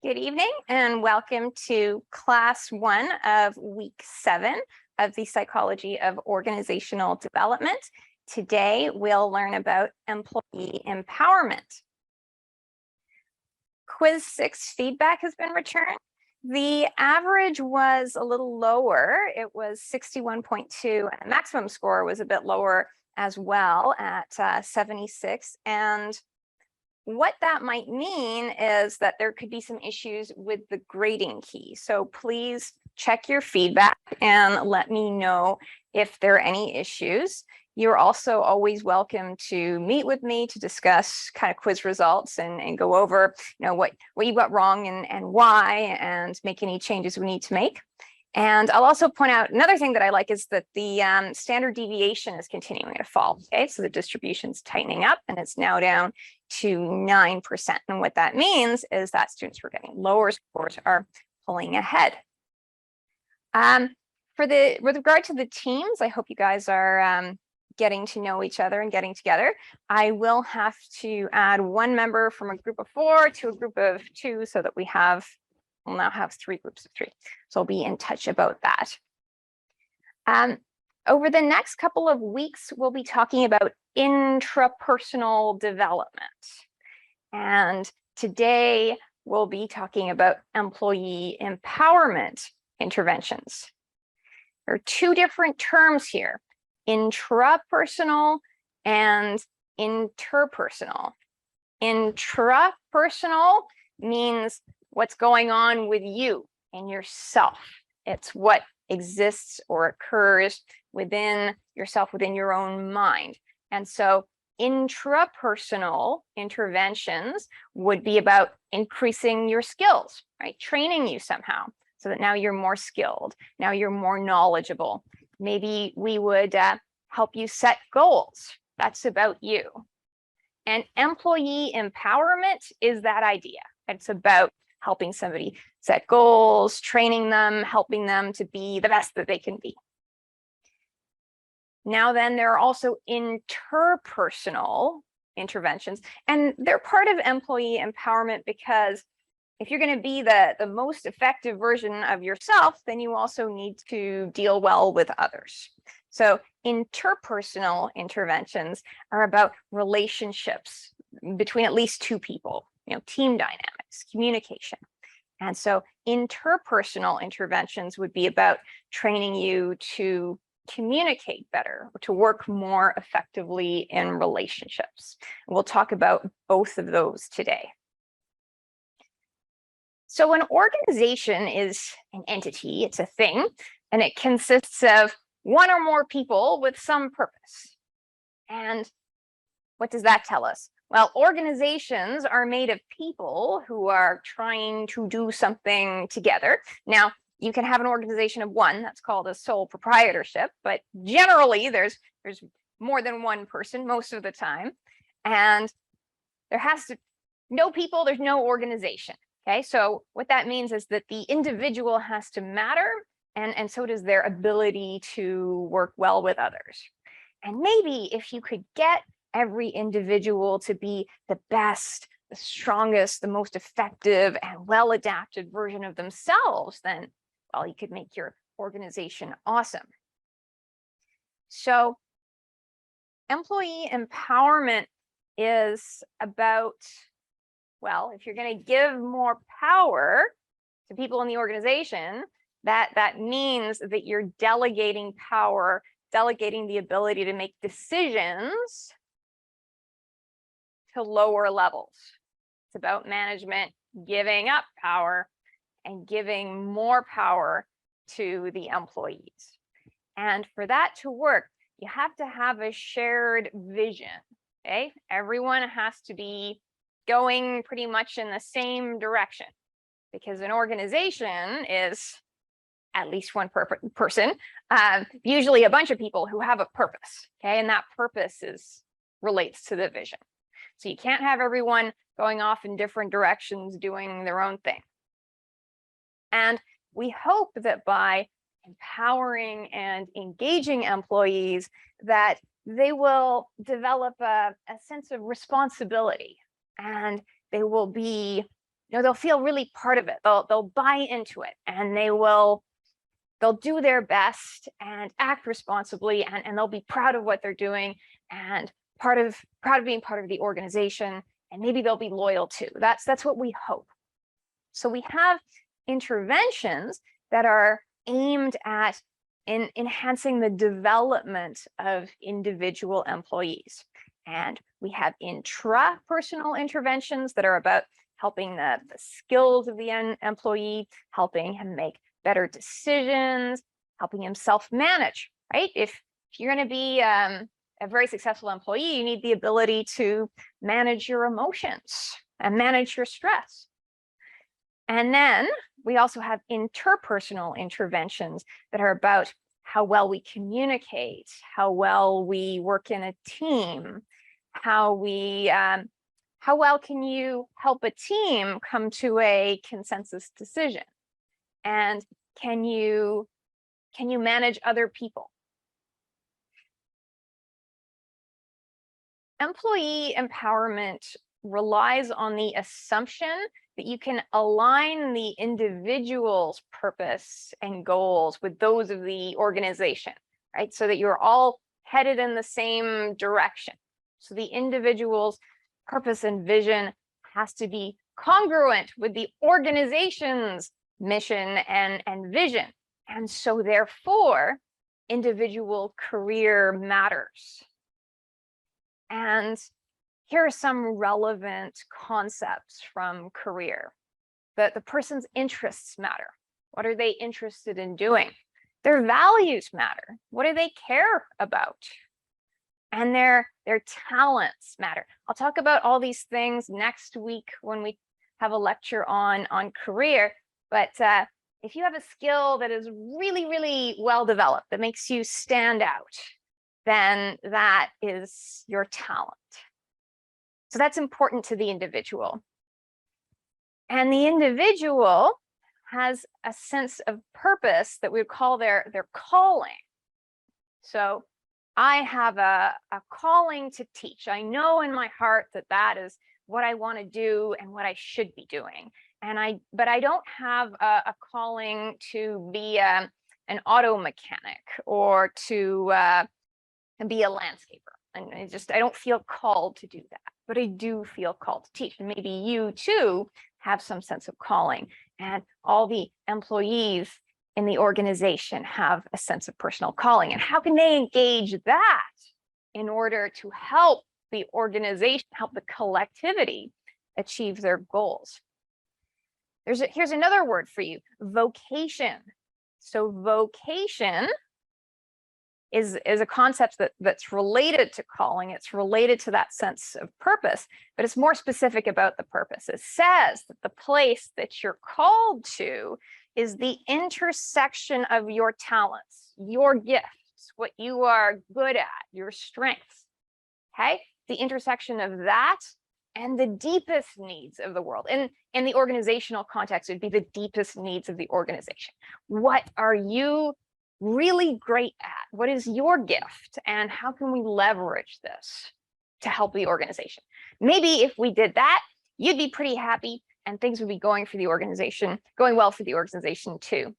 Good evening and welcome to class 1 of week 7 of the Psychology of Organizational Development. Today we'll learn about employee empowerment. Quiz 6 feedback has been returned. The average was a little lower. It was 61.2 and the maximum score was a bit lower as well at 76. And what that might mean is that there could be some issues with the grading key. So please check your feedback and let me know if there are any issues. You're also always welcome to meet with me to discuss kind of quiz results and go over, what you got wrong and why, and make any changes we need to make. And I'll also point out another thing that I like is that the standard deviation is continuing to fall. Okay, so the distribution's tightening up and it's now down to 9%. And what that means is that students who are getting lower scores are pulling ahead. With regard to the teams, I hope you guys are getting to know each other and getting together. I will have to add one member from a group of 4 to a group of 2 so that we'll now have 3 groups of 3. So I'll be in touch about that. Over the next couple of weeks, we'll be talking about intrapersonal development. And today we'll be talking about employee empowerment interventions. There are 2 different terms here, intrapersonal and interpersonal. Intrapersonal means what's going on with you and yourself. It's what exists or occurs within yourself, within your own mind. And so intrapersonal interventions would be about increasing your skills, right? Training you somehow so that now you're more skilled, now you're more knowledgeable. Maybe we would help you set goals. That's about you. And employee empowerment is that idea. It's about helping somebody set goals, training them, helping them to be the best that they can be. Now then, there are also interpersonal interventions, and they're part of employee empowerment because if you're going to be the most effective version of yourself, then you also need to deal well with others. So interpersonal interventions are about relationships between at least 2 people. Team dynamics, communication. And so interpersonal interventions would be about training you to communicate better, or to work more effectively in relationships. We'll talk about both of those today. So an organization is an entity, it's a thing, and it consists of 1 or more people with some purpose. And what does that tell us? Well, organizations are made of people who are trying to do something together. Now, you can have an organization of 1, that's called a sole proprietorship, but generally there's more than 1 person most of the time. And no people, there's no organization. Okay, so what that means is that the individual has to matter, and so does their ability to work well with others. And maybe if you could get every individual to be the best, the strongest, the most effective and well-adapted version of themselves, then, well, you could make your organization awesome. So employee empowerment is about, well, if you're going to give more power to people in the organization, that means that you're delegating power, delegating the ability to make decisions to lower levels. It's about management giving up power and giving more power to the employees. And for that to work, you have to have a shared vision. Okay, everyone has to be going pretty much in the same direction, because an organization is at least 1 person, usually a bunch of people who have a purpose. Okay, and that purpose relates to the vision. So you can't have everyone going off in different directions doing their own thing. And we hope that by empowering and engaging employees, that they will develop a sense of responsibility, and they will be they'll feel really part of it. They'll buy into it, and they'll do their best and act responsibly, and they'll be proud of what they're doing and proud of being part of the organization, and maybe they'll be loyal too. That's what we hope. So we have interventions that are aimed at enhancing the development of individual employees. And we have intrapersonal interventions that are about helping the skills of the employee, helping him make better decisions, helping him self-manage, right? If you're going to be a very successful employee, you need the ability to manage your emotions and manage your stress. And then we also have interpersonal interventions that are about how well we communicate, how well we work in a team, how well can you help a team come to a consensus decision, and can you manage other people? Employee empowerment relies on the assumption that you can align the individual's purpose and goals with those of the organization, right? So that you're all headed in the same direction. So the individual's purpose and vision has to be congruent with the organization's mission and vision. And so therefore, individual career matters. And here are some relevant concepts from career. That the person's interests matter. What are they interested in doing? Their values matter. What do they care about? And their talents matter. I'll talk about all these things next week when we have a lecture on career. But if you have a skill that is really, really well developed, that makes you stand out, then that is your talent. So that's important to the individual. And the individual has a sense of purpose that we would call their calling. So I have a calling to teach. I know in my heart that that is what I want to do and what I should be doing. But I don't have a calling to be an auto mechanic or to be a landscaper. And I don't feel called to do that, but I do feel called to teach. And maybe you too have some sense of calling, and all the employees in the organization have a sense of personal calling. And how can they engage that in order to help the organization, help the collectivity achieve their goals? Here's another word for you: vocation. So vocation is a concept that's related to calling. It's related to that sense of purpose, but it's more specific about the purpose. It says that the place that you're called to is the intersection of your talents, your gifts, what you are good at, your strengths, okay? The intersection of that and the deepest needs of the world. In the organizational context, it would be the deepest needs of the organization. What are you really great at? What is your gift? And how can we leverage this to help the organization? Maybe if we did that, you'd be pretty happy and things would be going well for the organization too.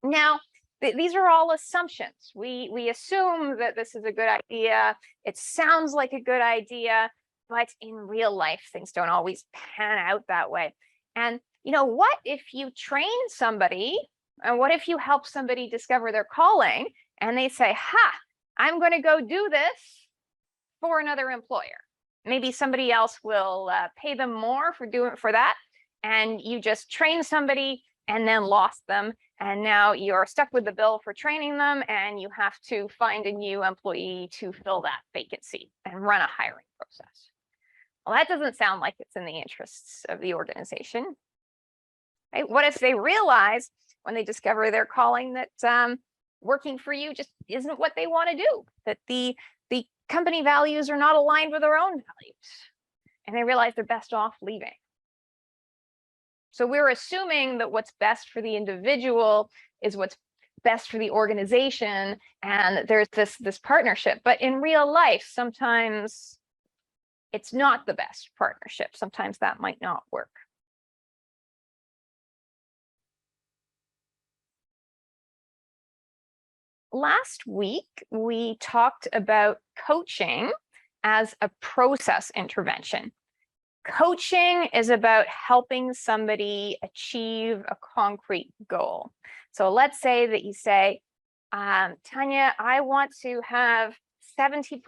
Now, these are all assumptions. We assume that this is a good idea. It sounds like a good idea, but in real life, things don't always pan out that way. And what if you train somebody, and what if you help somebody discover their calling and they say, I'm going to go do this for another employer. Maybe somebody else will pay them more for that. And you just train somebody and then lost them. And now you're stuck with the bill for training them, and you have to find a new employee to fill that vacancy and run a hiring process. Well, that doesn't sound like it's in the interests of the organization. Right? What if they realize when they discover their calling that working for you just isn't what they want to do, that the company values are not aligned with their own values, and they realize they're best off leaving? So we're assuming that what's best for the individual is what's best for the organization, and there's this partnership. But in real life, sometimes it's not the best partnership. Sometimes that might not work. last week, we talked about coaching as a process intervention. Coaching is about helping somebody achieve a concrete goal. So let's say that you say, Tanya, I want to have 70%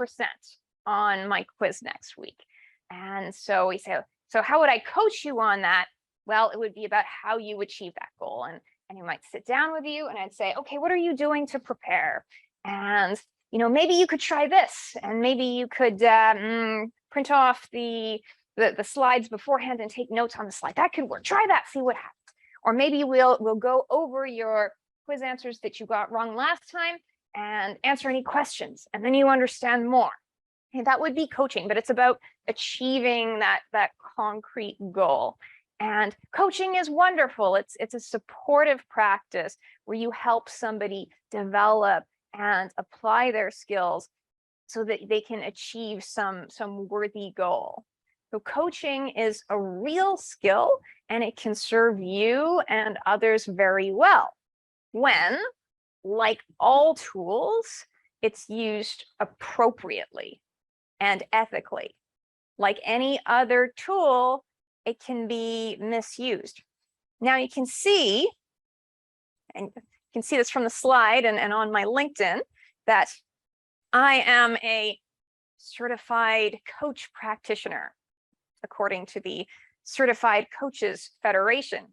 on my quiz next week. And so we say, so how would I coach you on that? Well, it would be about how you achieve that goal. And you might sit down with you and I'd say, okay, what are you doing to prepare? And, maybe you could try this, and maybe you could print off the slides beforehand and take notes on the slide. That could work. Try that, see what happens. Or maybe we'll go over your quiz answers that you got wrong last time and answer any questions, and then you understand more. And that would be coaching, but it's about achieving that concrete goal. And coaching is wonderful. It's a supportive practice where you help somebody develop and apply their skills so that they can achieve some worthy goal. So coaching is a real skill, and it can serve you and others very well when, like all tools, it's used appropriately and ethically. Like any other tool, it can be misused. Now you can see, and you can see this from the slide and on my LinkedIn, that I am a certified coach practitioner, according to the Certified Coaches Federation.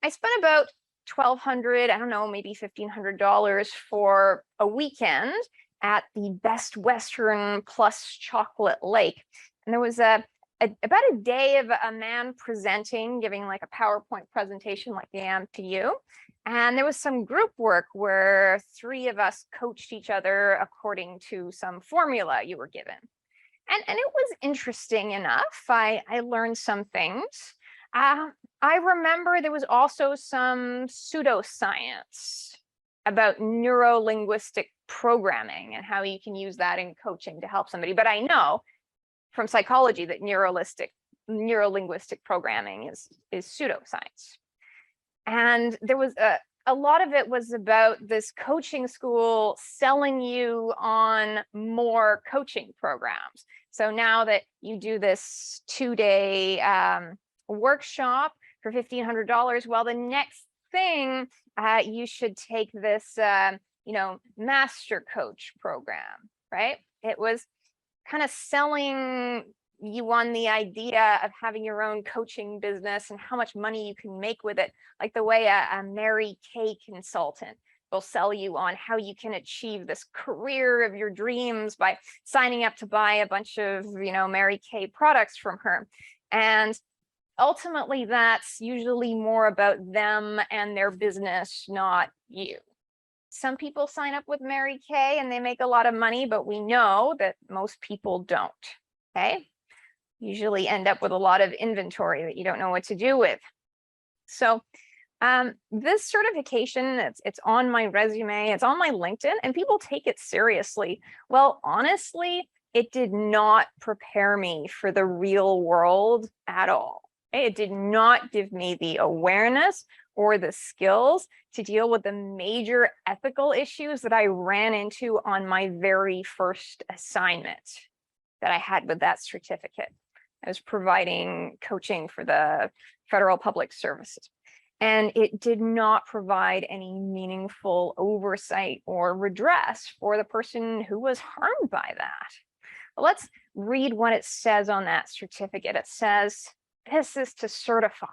I spent about $1,200, I don't know, maybe $1,500 for a weekend at the Best Western plus Chocolate Lake. And there was about a day of a man presenting, giving like a PowerPoint presentation like I am to you. And there was some group work where 3 of us coached each other according to some formula you were given. And it was interesting enough. I learned some things. I remember there was also some pseudoscience about neuro-linguistic programming and how you can use that in coaching to help somebody. But I know from psychology that neuro-linguistic programming is pseudoscience. And there was a lot of it was about this coaching school selling you on more coaching programs. So now that you do this 2-day workshop for $1,500, well, the next thing you should take this, master coach program, right? It was kind of selling you on the idea of having your own coaching business and how much money you can make with it, like the way a Mary Kay consultant will sell you on how you can achieve this career of your dreams by signing up to buy a bunch of, Mary Kay products from her. And ultimately, that's usually more about them and their business, not you. Some people sign up with Mary Kay and they make a lot of money, but we know that most people don't, okay? Usually end up with a lot of inventory that you don't know what to do with. So this certification, it's on my resume, it's on my LinkedIn, and people take it seriously. Well, honestly, it did not prepare me for the real world at all. It did not give me the awareness or the skills to deal with the major ethical issues that I ran into on my very first assignment that I had with that certificate. I was providing coaching for the Federal Public Services, and it did not provide any meaningful oversight or redress for the person who was harmed by that. Well, let's read what it says on that certificate. It says, this is to certify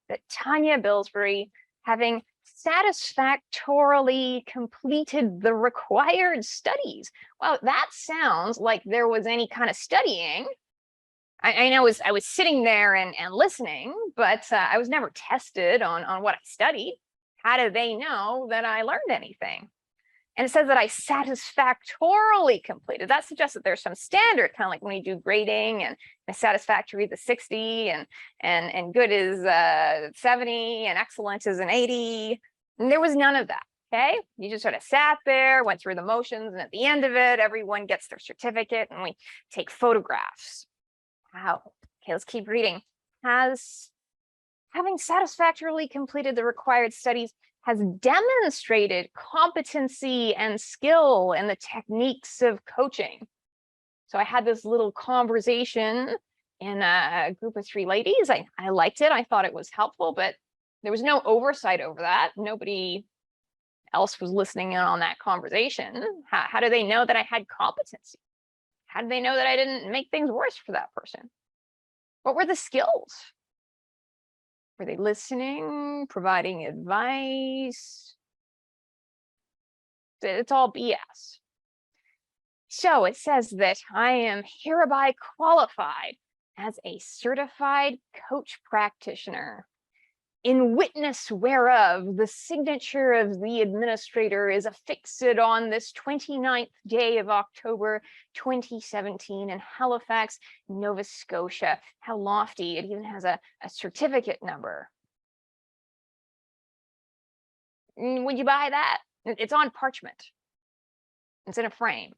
that Tanya Bilsbury, having satisfactorily completed the required studies. Well, that sounds like there was any kind of studying. I know I was sitting there and listening, but I was never tested on what I studied. How do they know that I learned anything? And it says that I satisfactorily completed. That suggests that there's some standard, kind of like when you do grading, and satisfactory is a 60, and good is 70, and excellent is an 80. And there was none of that. Okay, you just sort of sat there, went through the motions, and at the end of it, everyone gets their certificate, and we take photographs. Wow. Okay, let's keep reading. Having satisfactorily completed the required studies, has demonstrated competency and skill in the techniques of coaching. So I had this little conversation in a group of 3 ladies. I liked it. I thought it was helpful, but there was no oversight over that. Nobody else was listening in on that conversation. How do they know that I had competency? How do they know that I didn't make things worse for that person? What were the skills? Were they listening, providing advice? It's all BS. So it says that I am hereby qualified as a certified coach practitioner, in witness whereof the signature of the administrator is affixed on this 29th day of October 2017 in Halifax, Nova Scotia. How lofty. It even has a certificate number. Would you buy that? It's on parchment. It's in a frame.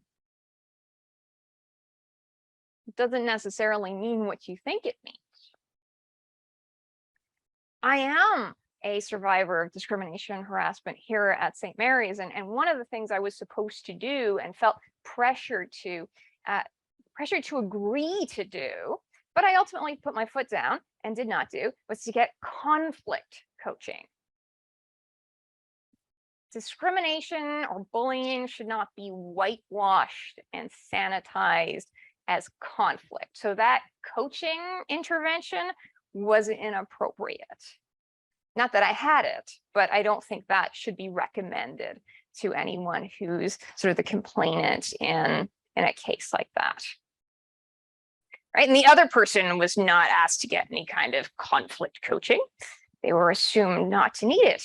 It doesn't necessarily mean what you think it means. I am a survivor of discrimination and harassment here at St. Mary's, and one of the things I was supposed to do and felt pressured to agree to do, but I ultimately put my foot down and did not do, was to get conflict coaching. Discrimination or bullying should not be whitewashed and sanitized as conflict. So that coaching intervention was inappropriate. Not that I had it, but I don't think that should be recommended to anyone who's sort of the complainant in a case like that. Right? And the other person was not asked to get any kind of conflict coaching. They were assumed not to need it.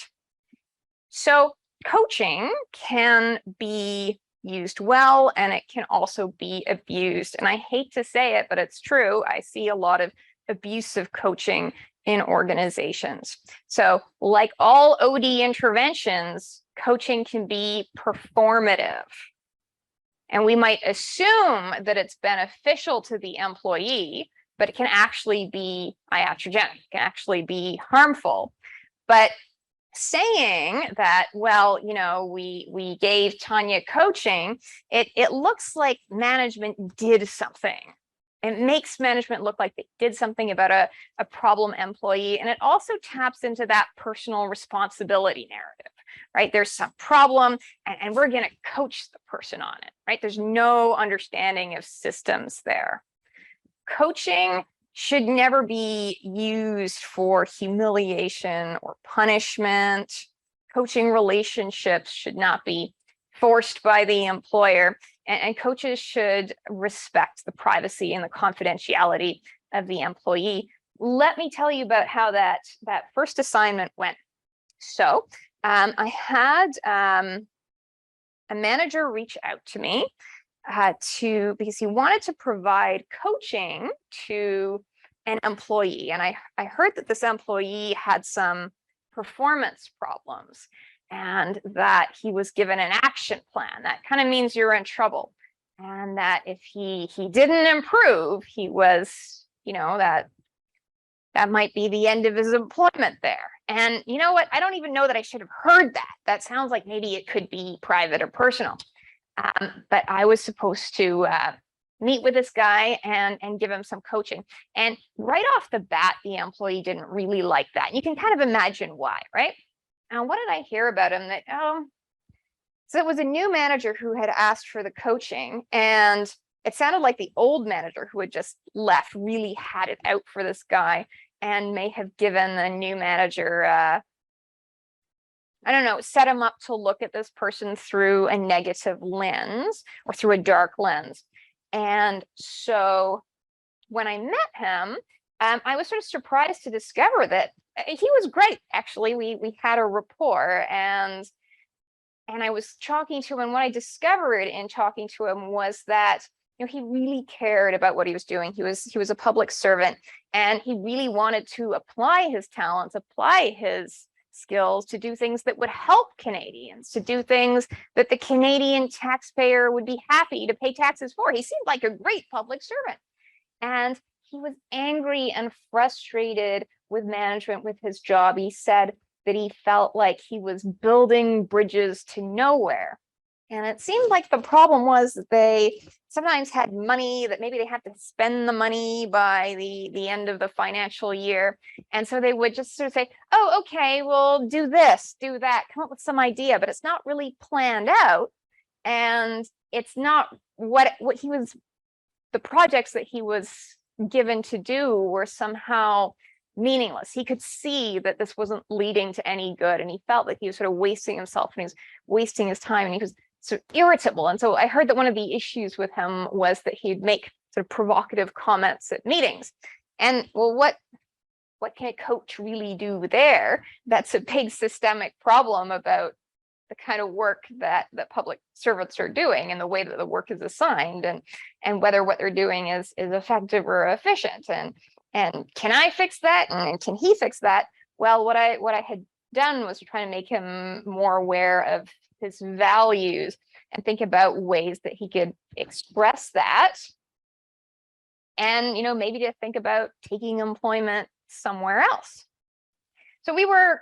So coaching can be used well, and it can also be abused. And I hate to say it, but it's true. I see a lot of abusive coaching in organizations. So like all OD interventions, coaching can be performative. And we might assume that it's beneficial to the employee, but it can actually be iatrogenic, it can actually be harmful. But saying that, well, you know, we gave Tanya coaching, it looks like management did something. It makes management look like they did something about a problem employee. And it also taps into that personal responsibility narrative, right? There's some problem and we're going to coach the person on it, right? There's no understanding of systems there. Coaching should never be used for humiliation or punishment. Coaching relationships should not be forced by the employer. And coaches should respect the privacy and the confidentiality of the employee. Let me tell you about how that first assignment went. So I had a manager reach out to me because he wanted to provide coaching to an employee. And I heard that this employee had some performance problems, and that he was given an action plan. That kind of means you're in trouble. And that if he didn't improve, he was, you know, that might be the end of his employment there. And you know what? I don't even know that I should have heard that. That sounds like maybe it could be private or personal. But I was supposed to meet with this guy and give him some coaching. And right off the bat, the employee didn't really like that. And you can kind of imagine why, right? And what did I hear about him? So it was a new manager who had asked for the coaching, and it sounded like the old manager who had just left really had it out for this guy and may have given the new manager, I don't know, set him up to look at this person through a negative lens or through a dark lens. And so when I met him, I was sort of surprised to discover that he was great. Actually, we had a rapport, and I was talking to him, and what I discovered in talking to him was that, you know, he really cared about what he was doing. He was a public servant, and he really wanted to apply his talents, apply his skills to do things that would help Canadians, to do things that the Canadian taxpayer would be happy to pay taxes for. He seemed like a great public servant. And he was angry and frustrated with management, with his job. He said, that he felt like he was building bridges to nowhere. And it seemed like the problem was that they sometimes had money that maybe they had to spend the money by the end of the financial year. And so they would just sort of say, oh, okay, well, do this, do that, come up with some idea, but it's not really planned out. And it's not what he was, the projects that he was given to do were somehow meaningless. He could see that this wasn't leading to any good, and he felt like he was sort of wasting himself and he was wasting his time, and he was sort of irritable. And so I heard that one of the issues with him was that he'd make sort of provocative comments at meetings. And well, what can a coach really do there? That's a big systemic problem about the kind of work that public servants are doing and the way that the work is assigned, and whether what they're doing is effective or efficient. And can I fix that? And can he fix that? Well, what I had done was trying to make him more aware of his values and think about ways that he could express that. And, maybe to think about taking employment somewhere else. So we were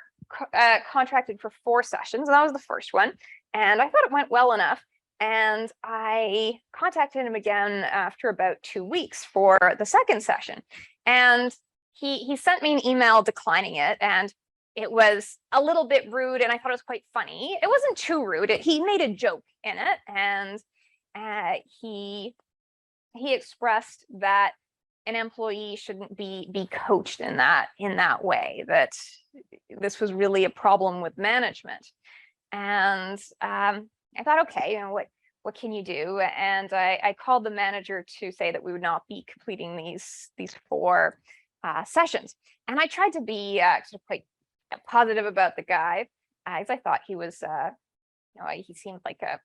contracted for 4 sessions, and that was the first one. And I thought it went well enough. And I contacted him again after about 2 weeks for the second session. And he sent me an email declining it. And it was a little bit rude, and I thought it was quite funny. It wasn't too rude. He made a joke in it, and he expressed that an employee shouldn't be coached in that way, that this was really a problem with management. And I thought, okay, what can you do? And I called the manager to say that we would not be completing these 4 sessions. And I tried to be sort of quite positive about the guy, as I thought he was, he seemed like a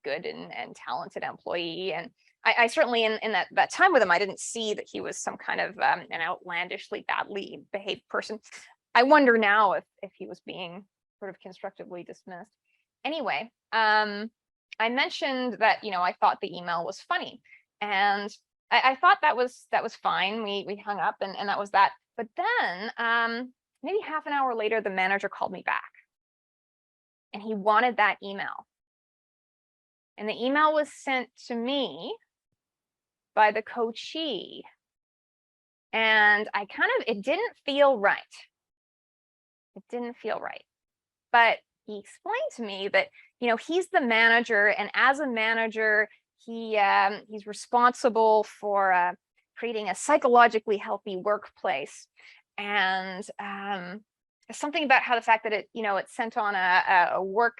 good and talented employee. And I certainly in that time with him, I didn't see that he was some kind of an outlandishly badly behaved person. I wonder now if he was being sort of constructively dismissed. Anyway, I mentioned that, I thought the email was funny, and I thought that was fine. We hung up, and that was that. But then maybe half an hour later, the manager called me back, and he wanted that email. And the email was sent to me by the coachee. And it didn't feel right. It didn't feel right. But he explained to me that, he's the manager, and as a manager, he's responsible for creating a psychologically healthy workplace. And something about how the fact that it's sent on a work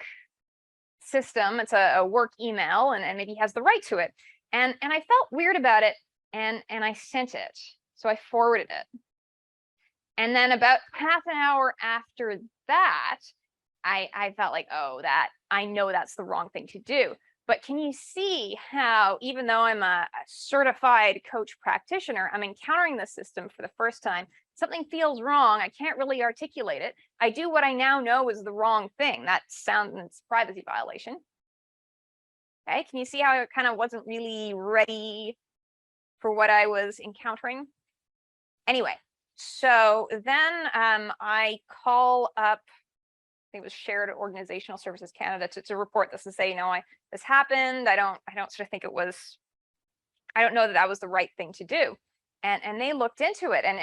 system, it's a work email, and maybe he has the right to it. And I felt weird about it, and I sent it. So I forwarded it. And then about half an hour after that, I felt like, oh, I know that's the wrong thing to do. But can you see how, even though I'm a certified coach practitioner, I'm encountering the system for the first time, something feels wrong, I can't really articulate it, I do what I now know is the wrong thing. That sounds privacy violation. Okay, can you see how I kind of wasn't really ready for what I was encountering? Anyway, so then I call up, I think it was Shared Organizational Services Canada, to report this and say, this happened. I don't sort of think it was, I don't know that was the right thing to do. And they looked into it, and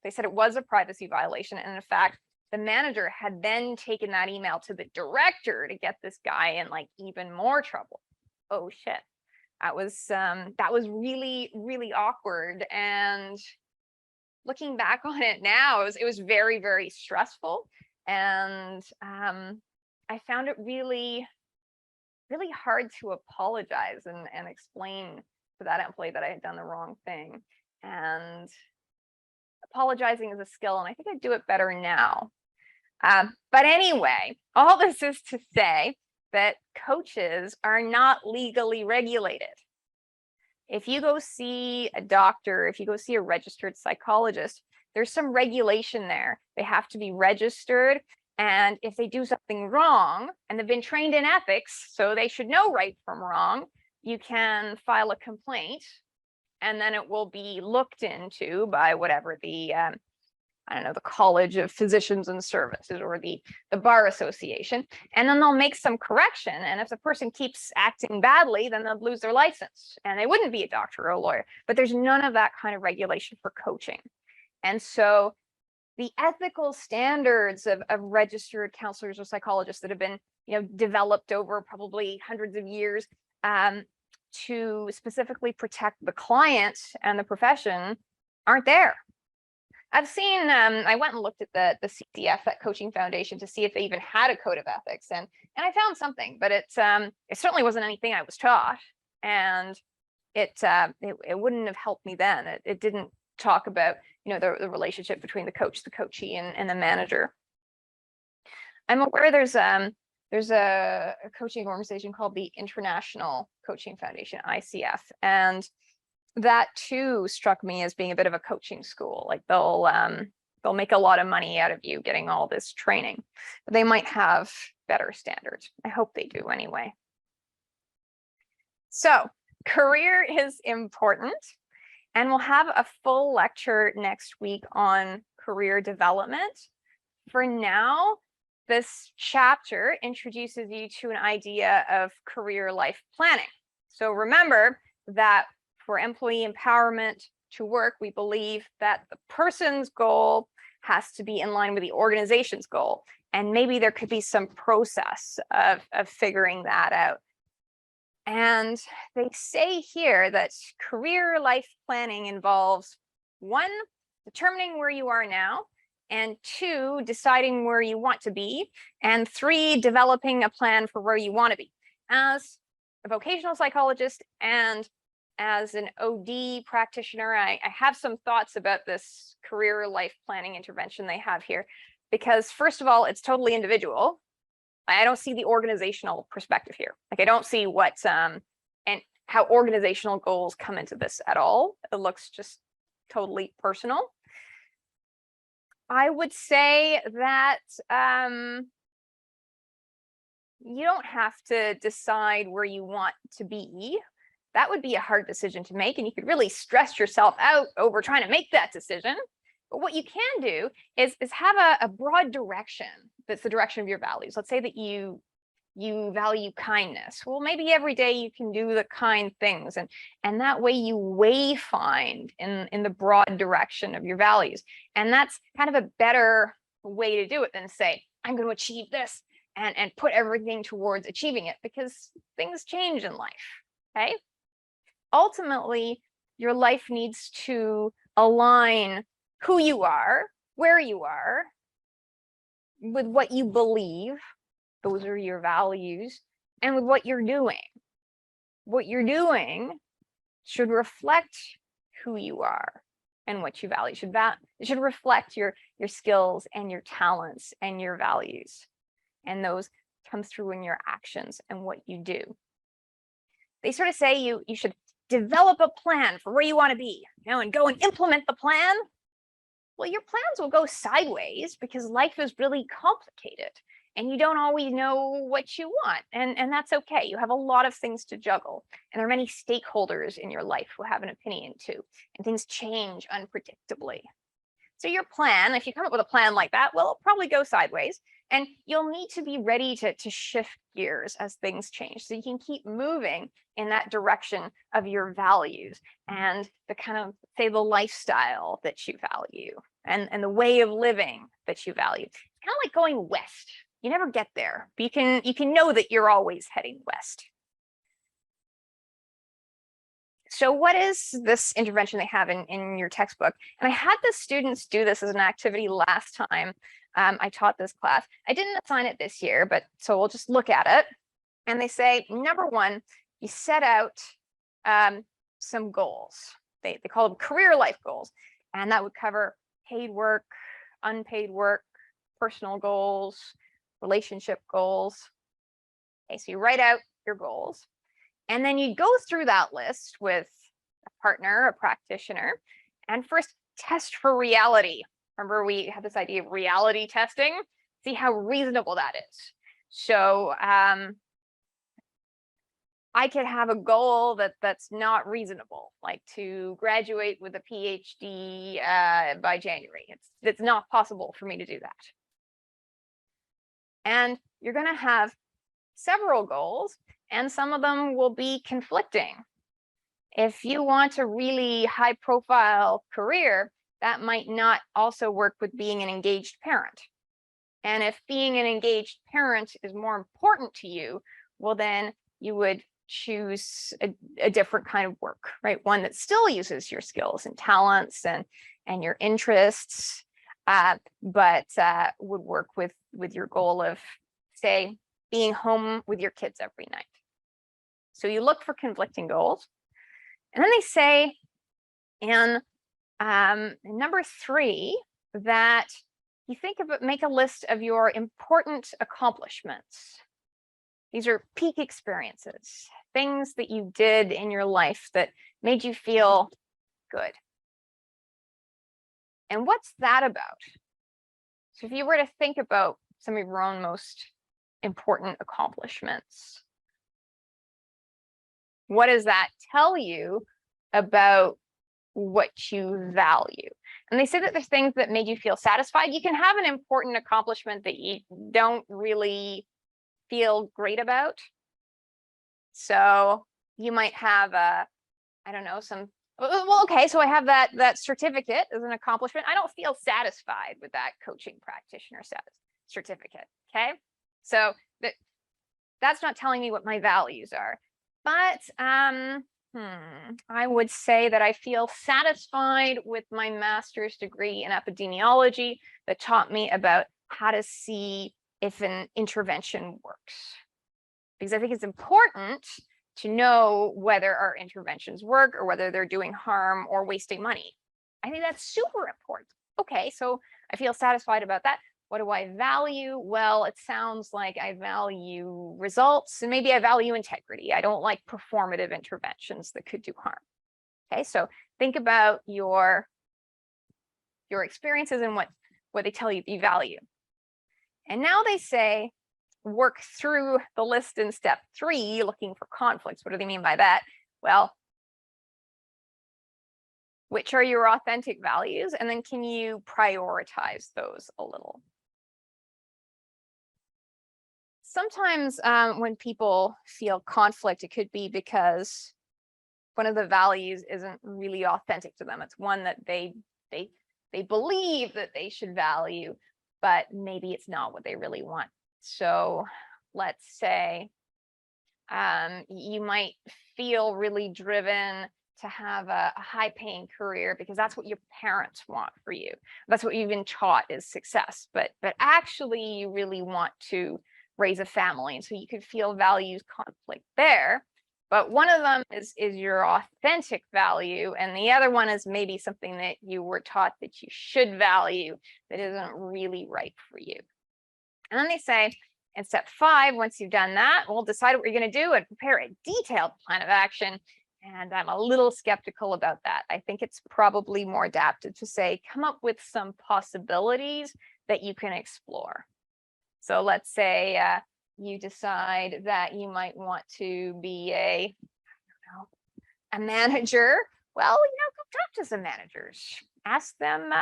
they said it was a privacy violation. And in fact, the manager had then taken that email to the director to get this guy in like even more trouble. Oh shit. That was really, really awkward. And looking back on it now, it was very, very stressful. And I found it really, really hard to apologize and explain to that employee that I had done the wrong thing. And apologizing is a skill, and I think I do it better now. But anyway, all this is to say that coaches are not legally regulated. If you go see a doctor, if you go see a registered psychologist, there's some regulation there. They have to be registered. And if they do something wrong, and they've been trained in ethics, so they should know right from wrong, you can file a complaint, and then it will be looked into by whatever the I don't know, the College of Physicians and Services or the Bar Association, and then they'll make some correction. And if the person keeps acting badly, then they'll lose their license and they wouldn't be a doctor or a lawyer. But there's none of that kind of regulation for coaching. And so the ethical standards of registered counselors or psychologists that have been, developed over probably hundreds of years to specifically protect the client and the profession aren't there. I've seen, I went and looked at the CCF, that Coaching Foundation, to see if they even had a code of ethics, and I found something, but it certainly wasn't anything I was taught, and it wouldn't have helped me then. It didn't talk about, the relationship between the coach, the coachee, and the manager. I'm aware there's a coaching organization called the International Coaching Foundation, ICF, and that too struck me as being a bit of a coaching school. Like they'll make a lot of money out of you getting all this training, but they might have better standards. I hope they do anyway. So career is important, and we'll have a full lecture next week on career development. For now, this chapter introduces you to an idea of career life planning. So remember that for employee empowerment to work, we believe that the person's goal has to be in line with the organization's goal. And maybe there could be some process of figuring that out. And they say here that career life planning involves 1, determining where you are now, and 2, deciding where you want to be, and 3, developing a plan for where you want to be. As a vocational psychologist and as an OD practitioner, I have some thoughts about this career life planning intervention they have here, because first of all, it's totally individual. I don't see the organizational perspective here. Like I don't see what and how organizational goals come into this at all. It looks just totally personal. I would say that you don't have to decide where you want to be. That would be a hard decision to make, and you could really stress yourself out over trying to make that decision. But what you can do is have a broad direction that's the direction of your values. Let's say that you value kindness. Well, maybe every day you can do the kind things, and that way you wayfind in the broad direction of your values. And that's kind of a better way to do it than to say, I'm going to achieve this and put everything towards achieving it, because things change in life, okay? Ultimately, your life needs to align who you are, where you are, with what you believe, those are your values, and with what you're doing. What you're doing should reflect who you are and what you value. It should reflect your skills and your talents and your values. And those come through in your actions and what you do. They sort of say you should develop a plan for where you want to be, and go and implement the plan. Well, your plans will go sideways because life is really complicated and you don't always know what you want. And that's okay. You have a lot of things to juggle. And there are many stakeholders in your life who have an opinion too. And things change unpredictably. So your plan, if you come up with a plan like that, well, it'll probably go sideways. And you'll need to be ready to shift gears as things change, so you can keep moving in that direction of your values and the kind of, say, the lifestyle that you value and the way of living that you value. It's kind of like going west. You never get there, but you can know that you're always heading west. So what is this intervention they have in your textbook? And I had the students do this as an activity last time I taught this class. I didn't assign it this year, but so we'll just look at it. And they say, number 1, you set out some goals. They call them career life goals. And that would cover paid work, unpaid work, personal goals, relationship goals. Okay, so you write out your goals. And then you go through that list with a partner, a practitioner, and first test for reality. Remember, we have this idea of reality testing. See how reasonable that is. So I could have a goal that's not reasonable, like to graduate with a PhD by January. It's not possible for me to do that. And you're going to have several goals, and some of them will be conflicting. If you want a really high profile career, that might not also work with being an engaged parent. And if being an engaged parent is more important to you, well, then you would choose a different kind of work, right? One that still uses your skills and talents and your interests, but would work with your goal of, say, being home with your kids every night. So you look for conflicting goals. And then they say in number 3 that you think about, make a list of your important accomplishments. These are peak experiences, things that you did in your life that made you feel good. And what's that about? So if you were to think about some of your own most important accomplishments, what does that tell you about what you value? And they say that there's things that made you feel satisfied. You can have an important accomplishment that you don't really feel great about. So you might have I don't know, well, okay, so I have that certificate as an accomplishment. I don't feel satisfied with that coaching practitioner certificate, okay? So that's not telling me what my values are. But I would say that I feel satisfied with my master's degree in epidemiology that taught me about how to see if an intervention works. Because I think it's important to know whether our interventions work or whether they're doing harm or wasting money. I think that's super important. Okay, so I feel satisfied about that. What do I value? Well, it sounds like I value results, and maybe I value integrity. I don't like performative interventions that could do harm. Okay, so think about your experiences and what they tell you you value. And now they say, work through the list in step 3, looking for conflicts. What do they mean by that? Well, which are your authentic values? And then can you prioritize those a little? Sometimes when people feel conflict, it could be because one of the values isn't really authentic to them. It's one that they believe that they should value, but maybe it's not what they really want. So let's say you might feel really driven to have a high-paying career because that's what your parents want for you. That's what you've been taught is success. But actually, you really want to raise a family, and so you could feel values conflict there. But one of them is your authentic value, and the other one is maybe something that you were taught that you should value that isn't really right for you. And then they say, in step 5, once you've done that, we'll decide what you're going to do and prepare a detailed plan of action. And I'm a little skeptical about that. I think it's probably more adapted to say, come up with some possibilities that you can explore. So let's say you decide that you might want to be a manager. Well, go talk to some managers. Ask them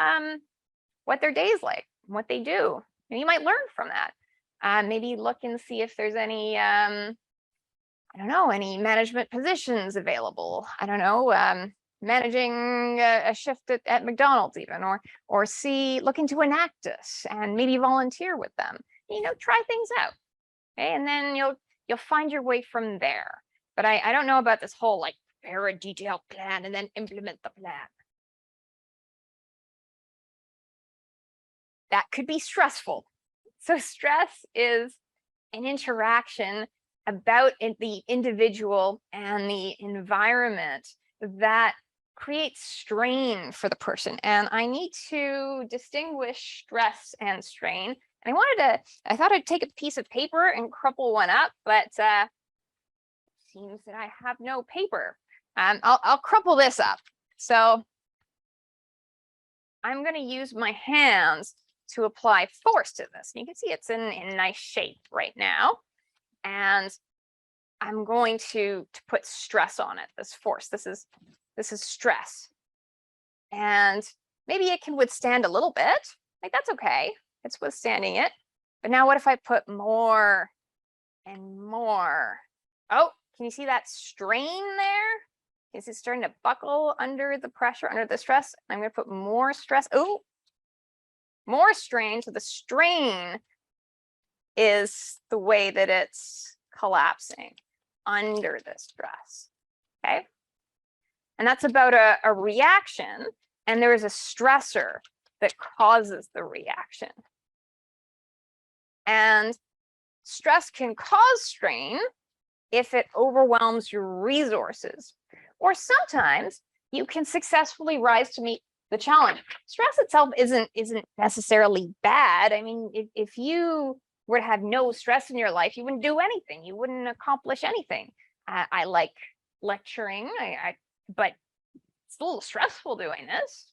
what their day's like, what they do. And you might learn from that. Maybe look and see if there's any, any management positions available. Managing a shift at McDonald's even, or look into Enactus and maybe volunteer with them. Try things out. Okay, and then you'll find your way from there. But I don't know about this whole prepare a detailed plan and then implement the plan. That could be stressful. So stress is an interaction about the individual and the environment that creates strain for the person. And I need to distinguish stress and strain. And I thought I'd take a piece of paper and crumple one up, but it seems that I have no paper. I'll crumple this up. So I'm going to use my hands to apply force to this. And you can see it's in nice shape right now. And I'm going to put stress on it, this force. This is stress. And maybe it can withstand a little bit. Like, that's okay. It's withstanding it. But now what if I put more and more? Oh, can you see that strain there? Is it starting to buckle under the pressure, under the stress? I'm going to put more stress. Oh, more strain. So the strain is the way that it's collapsing under the stress. Okay. And that's about a reaction. And there is a stressor that causes the reaction. And stress can cause strain if it overwhelms your resources. Or sometimes you can successfully rise to meet the challenge. Stress itself isn't necessarily bad. I mean, if you were to have no stress in your life, you wouldn't do anything. You wouldn't accomplish anything. I like lecturing, but it's a little stressful doing this,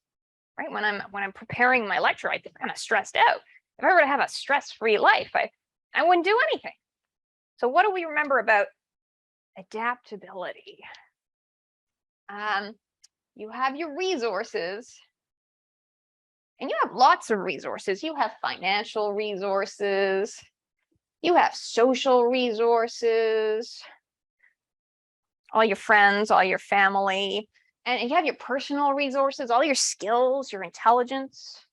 right? When I'm preparing my lecture, I get kind of stressed out. If I were to have a stress-free life, I wouldn't do anything. So what do we remember about adaptability? You have your resources, and you have lots of resources. You have financial resources, you have social resources, all your friends, all your family, and you have your personal resources, all your skills, your intelligence.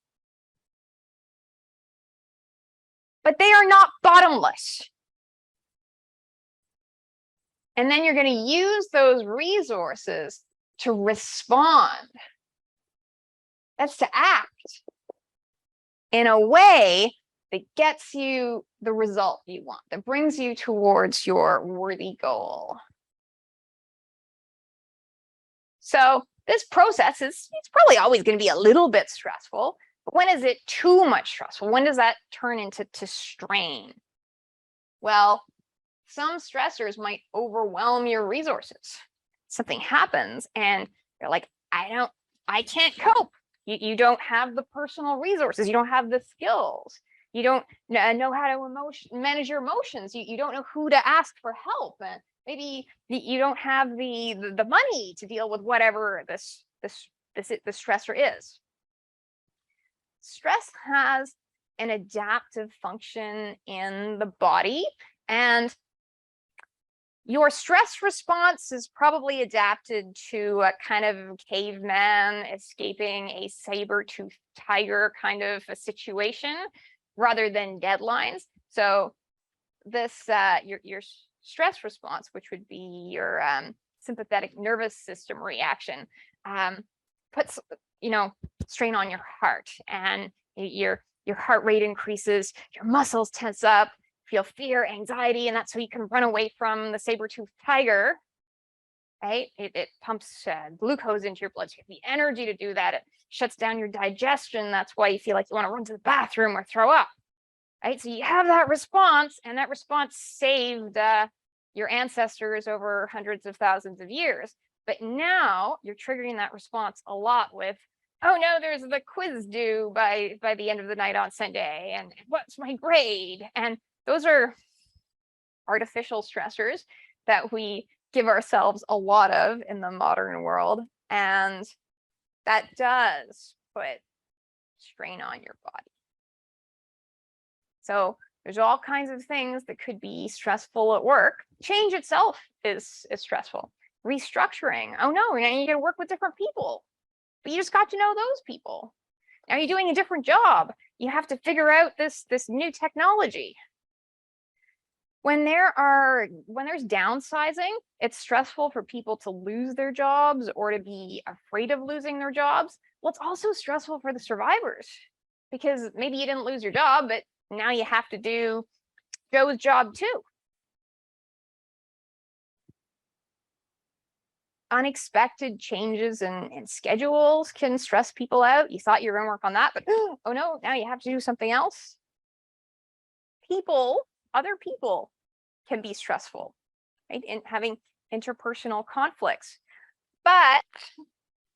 But they are not bottomless. And then you're going to use those resources to respond. That's to act in a way that gets you the result you want, that brings you towards your worthy goal. So this process it's probably always going to be a little bit stressful, but when is it too much stressful? When does that turn into strain? Well, some stressors might overwhelm your resources. Something happens and you're like, I can't cope. You don't have the personal resources. You don't have the skills. You don't know how to manage your emotions. You don't know who to ask for help. And maybe you don't have the money to deal with whatever the stressor is. Stress has an adaptive function in the body, and your stress response is probably adapted to a kind of caveman escaping a saber-toothed tiger kind of a situation rather than deadlines. So this your stress response, which would be your sympathetic nervous system reaction, puts strain on your heart, and your heart rate increases, your muscles tense up, feel fear, anxiety, and that's so you can run away from the saber-toothed tiger, right? It pumps glucose into your blood, so you have the energy to do that. It shuts down your digestion. That's why you feel like you want to run to the bathroom or throw up, right? So you have that response, and that response saved your ancestors over hundreds of thousands of years. But now you're triggering that response a lot with, oh no, there's the quiz due by the end of the night on Sunday, and what's my grade? And those are artificial stressors that we give ourselves a lot of in the modern world, and that does put strain on your body. So there's all kinds of things that could be stressful at work. Change itself is stressful. Restructuring, oh no, now you got to work with different people, but you just got to know those people. Now you're doing a different job. You have to figure out this new technology. When there's downsizing, it's stressful for people to lose their jobs or to be afraid of losing their jobs. Well, it's also stressful for the survivors, because maybe you didn't lose your job, but now you have to do Joe's job too. Unexpected changes in schedules can stress people out. You thought you were going to work on that, but oh no, now you have to do something else. Other people can be stressful, right? In having interpersonal conflicts. But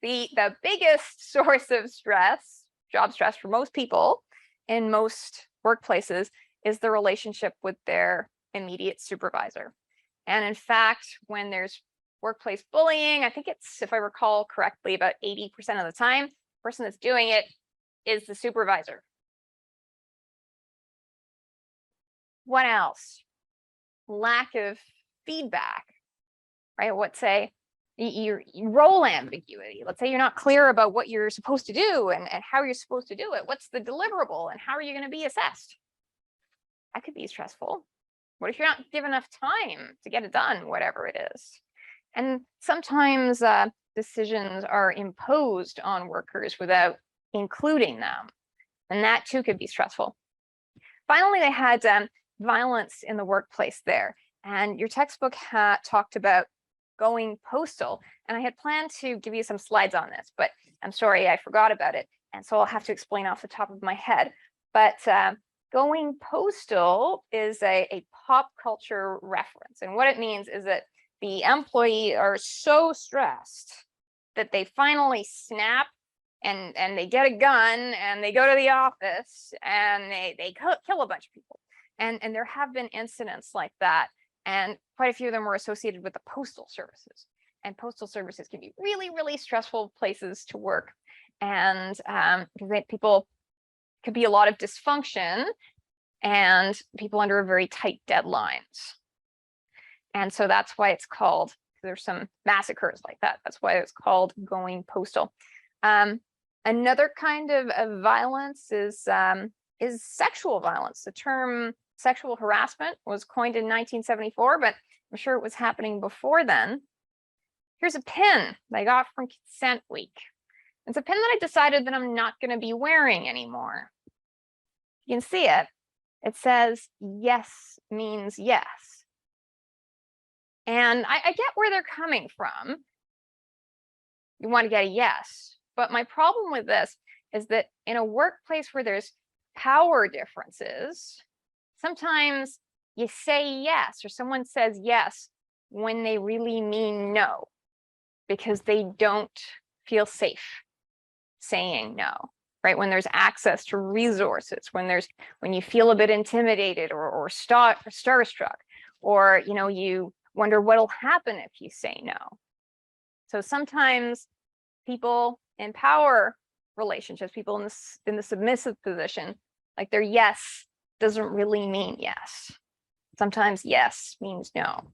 the biggest source of stress, job stress for most people in most workplaces, is the relationship with their immediate supervisor. And in fact, when there's workplace bullying, I think it's, if I recall correctly, about 80% of the time, the person that's doing it is the supervisor. What else? Lack of feedback, right? Let's say your role ambiguity. Let's say you're not clear about what you're supposed to do and how you're supposed to do it. What's the deliverable and how are you going to be assessed? That could be stressful. What if you're not given enough time to get it done, whatever it is? And sometimes decisions are imposed on workers without including them. And that too could be stressful. Finally, they had violence in the workplace there. And your textbook talked about going postal. And I had planned to give you some slides on this, but I'm sorry, I forgot about it. And so I'll have to explain off the top of my head. But going postal is a pop culture reference. And what it means is that the employee are so stressed that they finally snap and they get a gun and they go to the office and they kill a bunch of people. And there have been incidents like that. And quite a few of them were associated with the postal services. And postal services can be really, really stressful places to work. And people could be a lot of dysfunction and people under very tight deadlines. And so that's why it's called, there's some massacres like that. That's why it's called going postal. Another kind of violence is sexual violence. The term sexual harassment was coined in 1974, but I'm sure it was happening before then. Here's a pin that I got from Consent Week. It's a pin that I decided that I'm not going to be wearing anymore. You can see it. It says, yes means yes. And I get where they're coming from. You want to get a yes. But my problem with this is that in a workplace where there's power differences, sometimes you say yes, or someone says yes when they really mean no, because they don't feel safe saying no, right? When there's access to resources, when you feel a bit intimidated or starstruck, or you wonder what'll happen if you say no. So sometimes people in power relationships, people in the submissive position, like their yes doesn't really mean yes. Sometimes yes means no.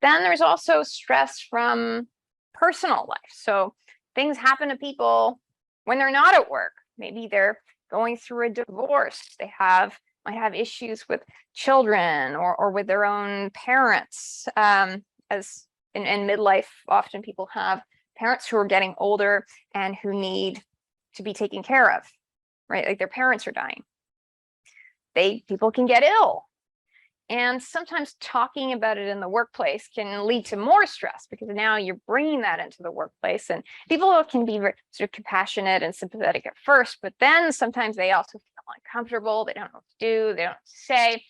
Then there's also stress from personal life. So things happen to people when they're not at work. Maybe they're going through a divorce. They might have issues with children or with their own parents. As in midlife, often people have parents who are getting older and who need to be taken care of, right? Like their parents are dying. People can get ill. And sometimes talking about it in the workplace can lead to more stress because now you're bringing that into the workplace, and people can be very sort of compassionate and sympathetic at first, but then sometimes they also feel uncomfortable. They don't know what to do. They don't know what to say.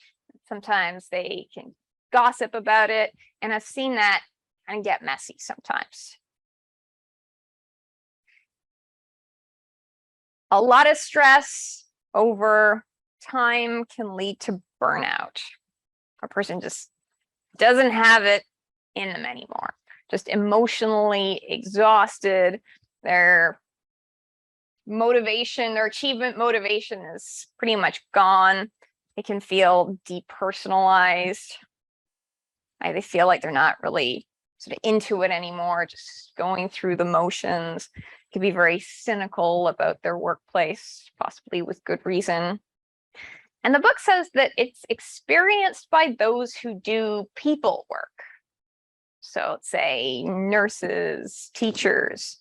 Sometimes they can gossip about it. And I've seen that kind of get messy sometimes. A lot of stress over time can lead to burnout. A person just doesn't have it in them anymore, just emotionally exhausted. Their motivation, their achievement motivation is pretty much gone. They can feel depersonalized. They feel like they're not really sort of into it anymore, just going through the motions. Could be very cynical about their workplace, possibly with good reason. And the book says that it's experienced by those who do people work. So say nurses, teachers,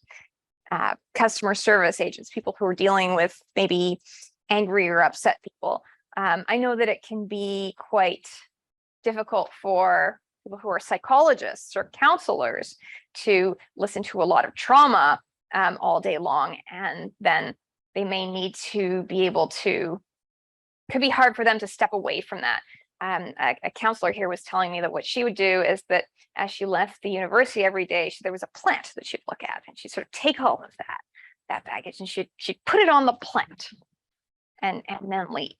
customer service agents, people who are dealing with maybe angry or upset people. I know that it can be quite difficult for people who are psychologists or counselors to listen to a lot of trauma all day long. And then they may need to be able to, could be hard for them to step away from that. A counselor here was telling me that what she would do is that as she left the university every day, there was a plant that she'd look at, and she'd sort of take all of that baggage and she'd put it on the plant and then leave.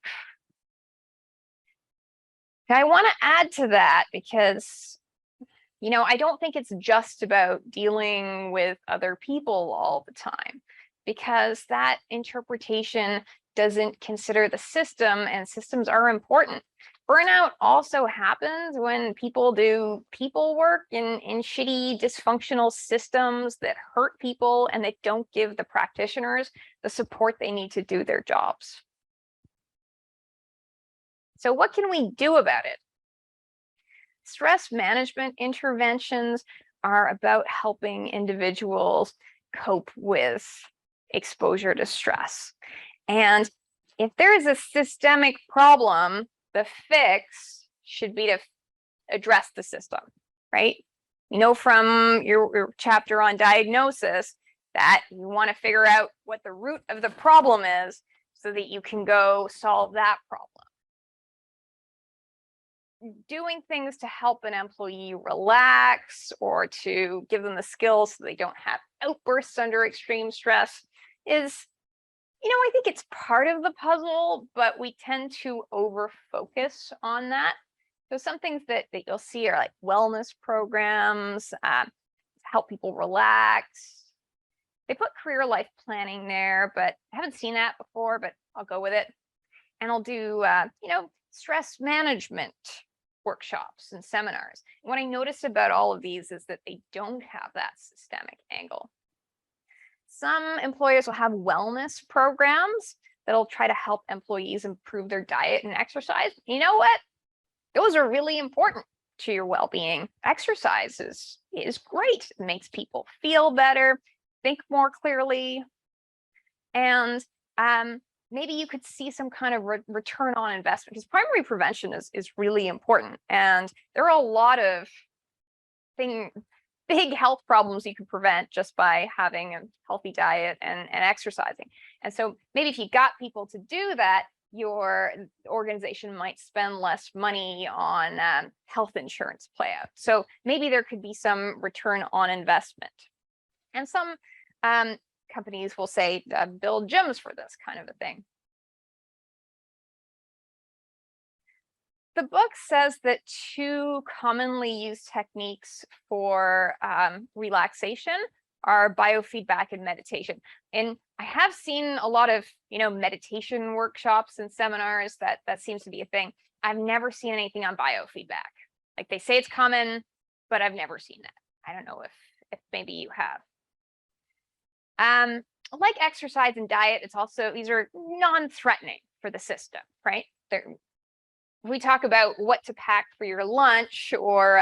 I want to add to that because, I don't think it's just about dealing with other people all the time, because that interpretation doesn't consider the system, and systems are important. Burnout also happens when people do people work in shitty, dysfunctional systems that hurt people and that don't give the practitioners the support they need to do their jobs. So what can we do about it? Stress management interventions are about helping individuals cope with exposure to stress. And if there is a systemic problem, the fix should be to address the system, right? From your chapter on diagnosis that you want to figure out what the root of the problem is so that you can go solve that problem. Doing things to help an employee relax or to give them the skills so they don't have outbursts under extreme stress is, I think it's part of the puzzle, but we tend to over focus on that. So some things that you'll see are like wellness programs, help people relax. They put career life planning there, but I haven't seen that before, but I'll go with it. And I'll do, stress management workshops and seminars. What I noticed about all of these is that they don't have that systemic angle. Some employers will have wellness programs that'll try to help employees improve their diet and exercise. You know what? Those are really important to your well-being. Exercise is great. It makes people feel better, think more clearly, and maybe you could see some kind of return on investment, because primary prevention is really important. And there are a lot of big health problems you can prevent just by having a healthy diet and exercising. And so maybe if you got people to do that, your organization might spend less money on health insurance payout. So maybe there could be some return on investment. And some companies will say build gyms for this kind of a thing. The book says that two commonly used techniques for relaxation are biofeedback and meditation. And I have seen a lot of, meditation workshops and seminars that seems to be a thing. I've never seen anything on biofeedback. Like they say it's common, but I've never seen that. I don't know if maybe you have. Like exercise and diet, these are non-threatening for the system, right? We talk about what to pack for your lunch or,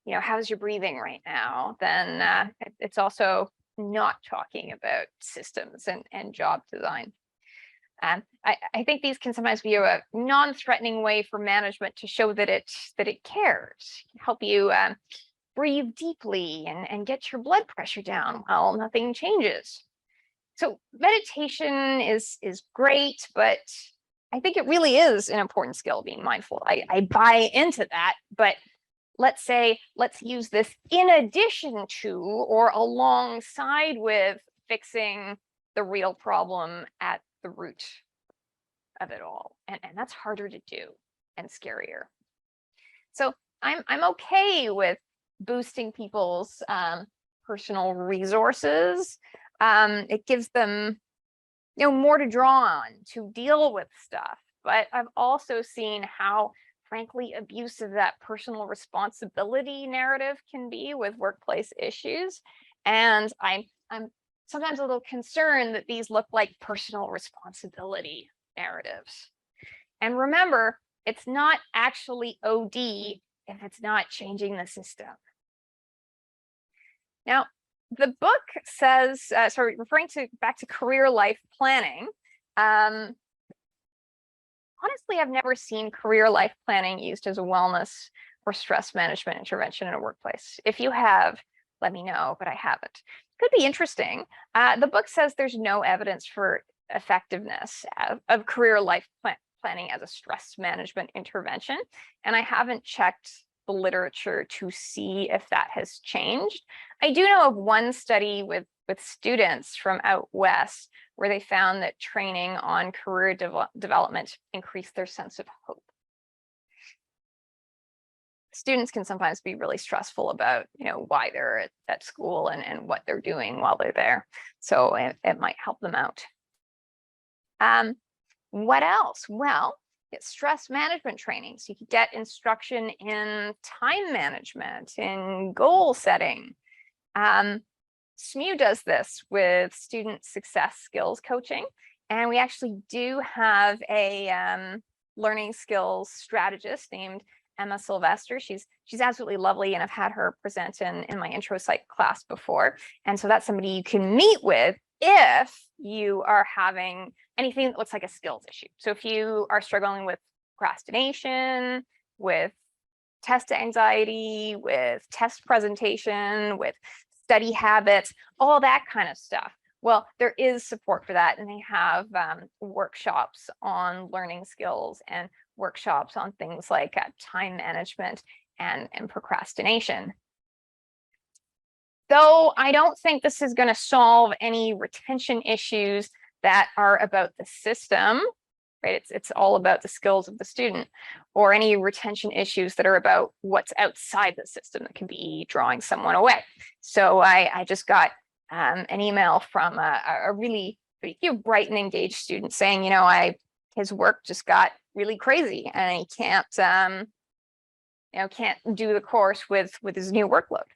how's your breathing right now, then it's also not talking about systems and job design. I think these can sometimes be a non-threatening way for management to show that it cares, help you breathe deeply and get your blood pressure down while nothing changes. So meditation is great, but I think it really is an important skill, being mindful. I buy into that, but let's use this in addition to or alongside with fixing the real problem at the root of it all. And that's harder to do and scarier. So I'm okay with boosting people's personal resources. It gives them more to draw on to deal with stuff. But I've also seen how, frankly, abusive that personal responsibility narrative can be with workplace issues. And I'm sometimes a little concerned that these look like personal responsibility narratives. And remember, it's not actually OD if it's not changing the system. Now, the book says, referring back to career life planning, honestly, I've never seen career life planning used as a wellness or stress management intervention in a workplace. If you have, let me know, but I haven't. Could be interesting. The book says there's no evidence for effectiveness of career life planning as a stress management intervention, and I haven't checked the literature to see if that has changed. I do know of one study with students from out west where they found that training on career development increased their sense of hope. students can sometimes be really stressful about, why they're at school and what they're doing while they're there. So it might help them out. What else? Well, get stress management training. So you can get instruction in time management, in goal setting. SMU does this with student success skills coaching. And we actually do have a learning skills strategist named Emma Sylvester. She's absolutely lovely, and I've had her present in my intro psych class before. And so that's somebody you can meet with if you are having anything that looks like a skills issue. So if you are struggling with procrastination, with test anxiety, with test presentation, with study habits, all that kind of stuff. Well, there is support for that, and they have workshops on learning skills and workshops on things like time management and procrastination. Though I don't think this is going to solve any retention issues that are about the system, right? It's all about the skills of the student, or any retention issues that are about what's outside the system that can be drawing someone away. So I just got an email from a really bright and engaged student saying, his work just got really crazy and he can't do the course with his new workload.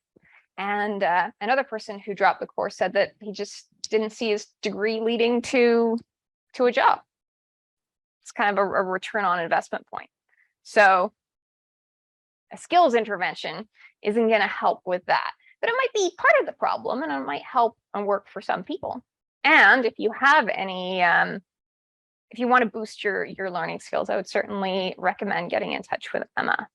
And another person who dropped the course said that he just didn't see his degree leading to a job. It's kind of a return on investment point. So a skills intervention isn't going to help with that, but it might be part of the problem, and it might help and work for some people. And if you have any, if you want to boost your learning skills, I would certainly recommend getting in touch with Emma.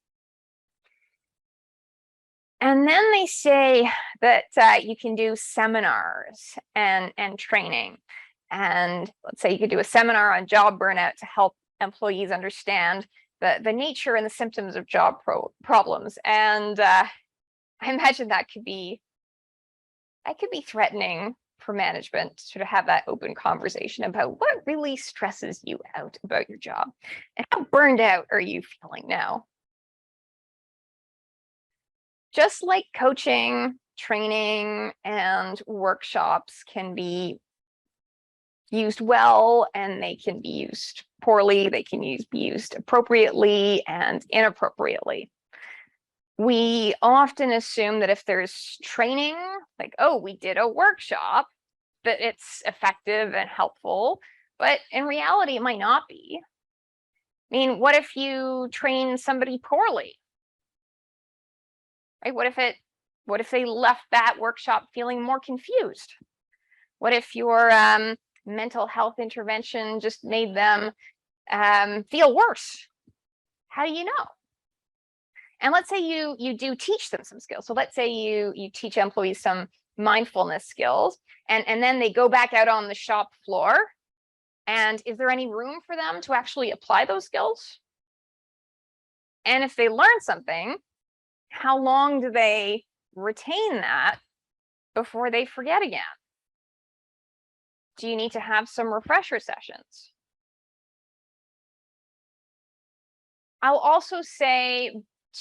And then they say that you can do seminars and training. And let's say you could do a seminar on job burnout to help employees understand the nature and the symptoms of job problems. And I imagine that could be threatening for management to sort of have that open conversation about what really stresses you out about your job and how burned out are you feeling now. Just like coaching, training, and workshops can be used well and they can be used poorly, they can be used appropriately and inappropriately. We often assume that if there's training, like, oh, we did a workshop, that it's effective and helpful, but in reality, it might not be. I mean, what if you train somebody poorly? Right? What if they left that workshop feeling more confused? What if your mental health intervention just made them feel worse? How do you know? And let's say you do teach them some skills. So let's say you teach employees some mindfulness skills, and then they go back out on the shop floor. And is there any room for them to actually apply those skills? And if they learn something, how long do they retain that before they forget again? Do you need to have some refresher sessions? I'll also say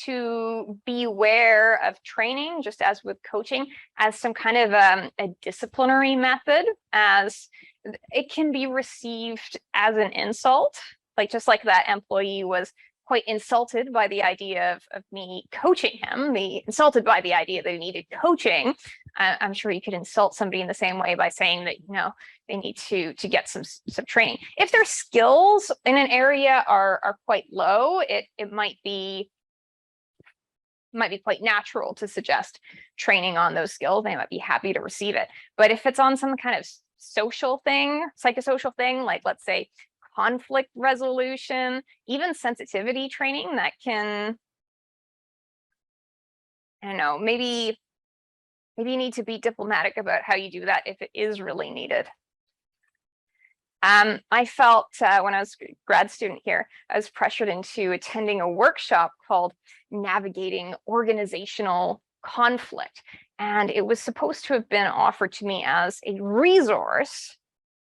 to beware of training, just as with coaching, as some kind of a disciplinary method, as it can be received as an insult, just like that employee was quite insulted by the idea of me coaching him, insulted by the idea that he needed coaching. I'm sure you could insult somebody in the same way by saying that, they need to get some training. If their skills in an area are quite low, it might be quite natural to suggest training on those skills. They might be happy to receive it. But if it's on some kind of social thing, psychosocial thing, like let's say conflict resolution, even sensitivity training, that can, I don't know, maybe you need to be diplomatic about how you do that if it is really needed. I felt when I was a grad student here, I was pressured into attending a workshop called Navigating Organizational Conflict. And it was supposed to have been offered to me as a resource.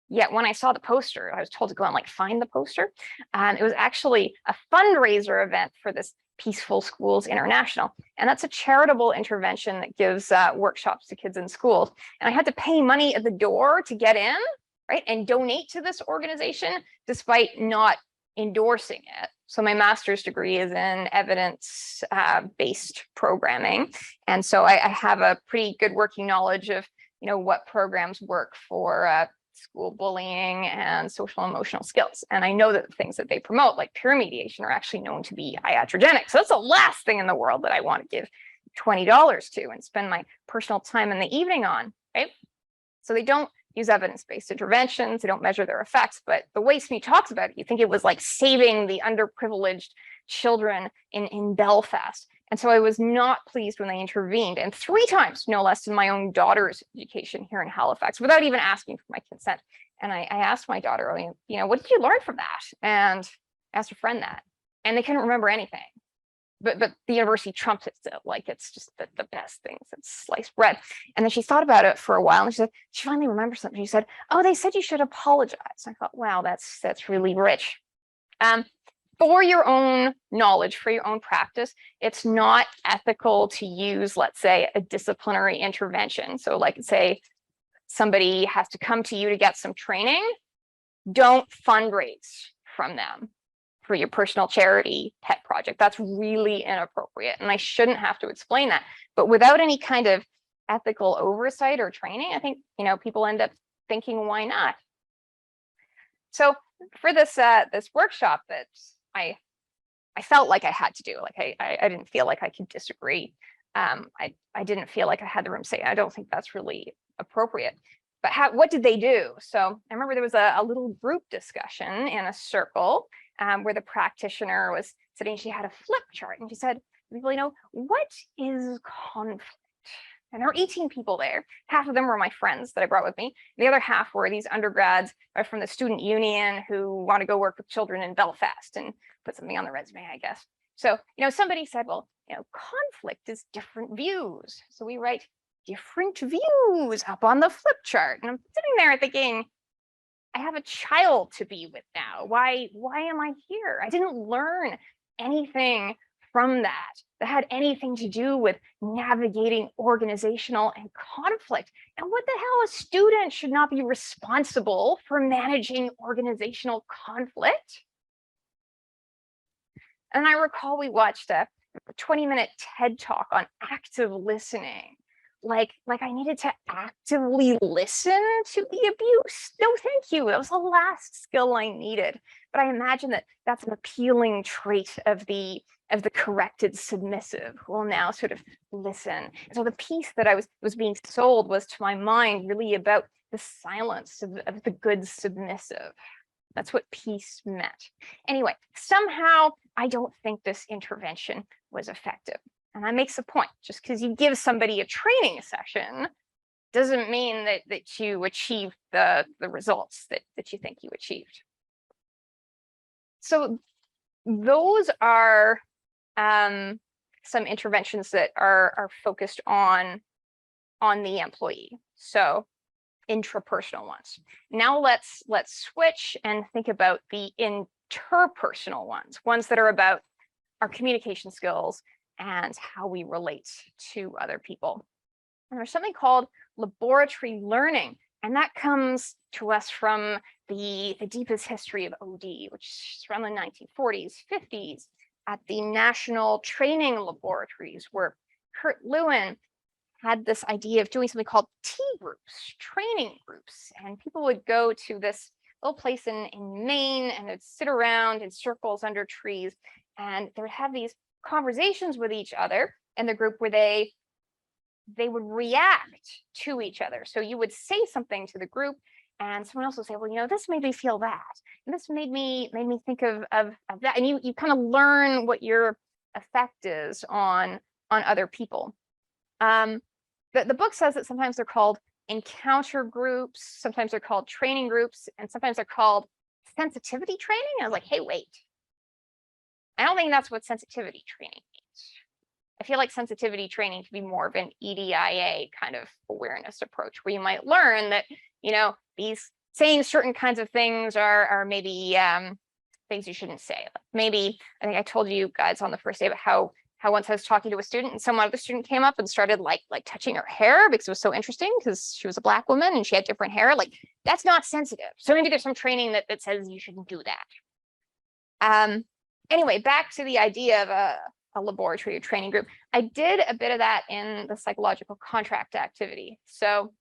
Yet when I saw the poster, I was told to go and find the poster. It was actually a fundraiser event for this Peaceful Schools International. And that's a charitable intervention that gives workshops to kids in schools. And I had to pay money at the door to get in, right, and donate to this organization despite not endorsing it. So my master's degree is in evidence-based programming. And so I have a pretty good working knowledge of, what programs work for school bullying and social emotional skills. And I know that the things that they promote, like peer mediation, are actually known to be iatrogenic. So that's the last thing in the world that I want to give $20 to and spend my personal time in the evening on, right? So they don't use evidence-based interventions, they don't measure their effects, but the way Smee talks about it, you think it was like saving the underprivileged children in Belfast. And so I was not pleased when they intervened, and 3 times, no less, in my own daughter's education here in Halifax, without even asking for my consent. And I asked my daughter, what did you learn from that? And I asked a friend that, and they couldn't remember anything. But the university trumps it still, like it's just the best thing since sliced bread. And then she thought about it for a while, and she finally remembered something. She said, "Oh, they said you should apologize." And I thought, wow, that's really rich. For your own knowledge, for your own practice, it's not ethical to use, let's say, a disciplinary intervention. So like, say somebody has to come to you to get some training, don't fundraise from them for your personal charity pet project. That's really inappropriate. And I shouldn't have to explain that. But without any kind of ethical oversight or training, I think, people end up thinking, why not? So for this workshop that I felt like I had to do, like I didn't feel like I could disagree. I didn't feel like I had the room to say, I don't think that's really appropriate. But what did they do? So I remember there was a little group discussion in a circle where the practitioner was sitting. She had a flip chart, and she said, people, what is conflict? And there were 18 people there. Half of them were my friends that I brought with me. The other half were these undergrads from the student union who want to go work with children in Belfast and put something on the resume, I guess. So, somebody said, well, conflict is different views. So we write different views up on the flip chart. And I'm sitting there thinking, I have a child to be with now. Why am I here? I didn't learn anything from that had anything to do with navigating organizational and conflict. And what the hell, a student should not be responsible for managing organizational conflict. And I recall we watched a 20-minute TED talk on active listening. Like I needed to actively listen to the abuse. No, thank you. That was the last skill I needed. But I imagine that that's an appealing trait of the corrected submissive who will now sort of listen. So the piece that I was being sold was, to my mind, really about the silence of the good submissive. That's what peace meant. Anyway, somehow I don't think this intervention was effective. And that makes a point. Just because you give somebody a training session doesn't mean that you achieve the results that you think you achieved. So those are some interventions that are focused on the employee. So intrapersonal ones. Now let's switch and think about the interpersonal ones that are about our communication skills and how we relate to other people. And there's something called laboratory learning, and that comes to us from the deepest history of OD, which is around the 1940s, 50s, at the National Training Laboratories, where Kurt Lewin had this idea of doing something called T groups, training groups. And people would go to this little place in Maine, and they'd sit around in circles under trees, and they would have these conversations with each other in the group where they would react to each other. So you would say something to the group, and someone else would say, well, this made me feel that, and this made me think of that. And you kind of learn what your effect is on other people. The book says that sometimes they're called encounter groups, sometimes they're called training groups, and sometimes they're called sensitivity training. I was like, hey, wait. I don't think that's what sensitivity training means. I feel like sensitivity training could be more of an EDIA kind of awareness approach, where you might learn that, these saying certain kinds of things are maybe things you shouldn't say. Like maybe, I think I told you guys on the first day about how once I was talking to a student and some other student came up and started like touching her hair because it was so interesting because she was a Black woman and she had different hair. Like that's not sensitive. So maybe there's some training that says you shouldn't do that. Anyway, back to the idea of a laboratory or training group. I did a bit of that in the psychological contract activity. So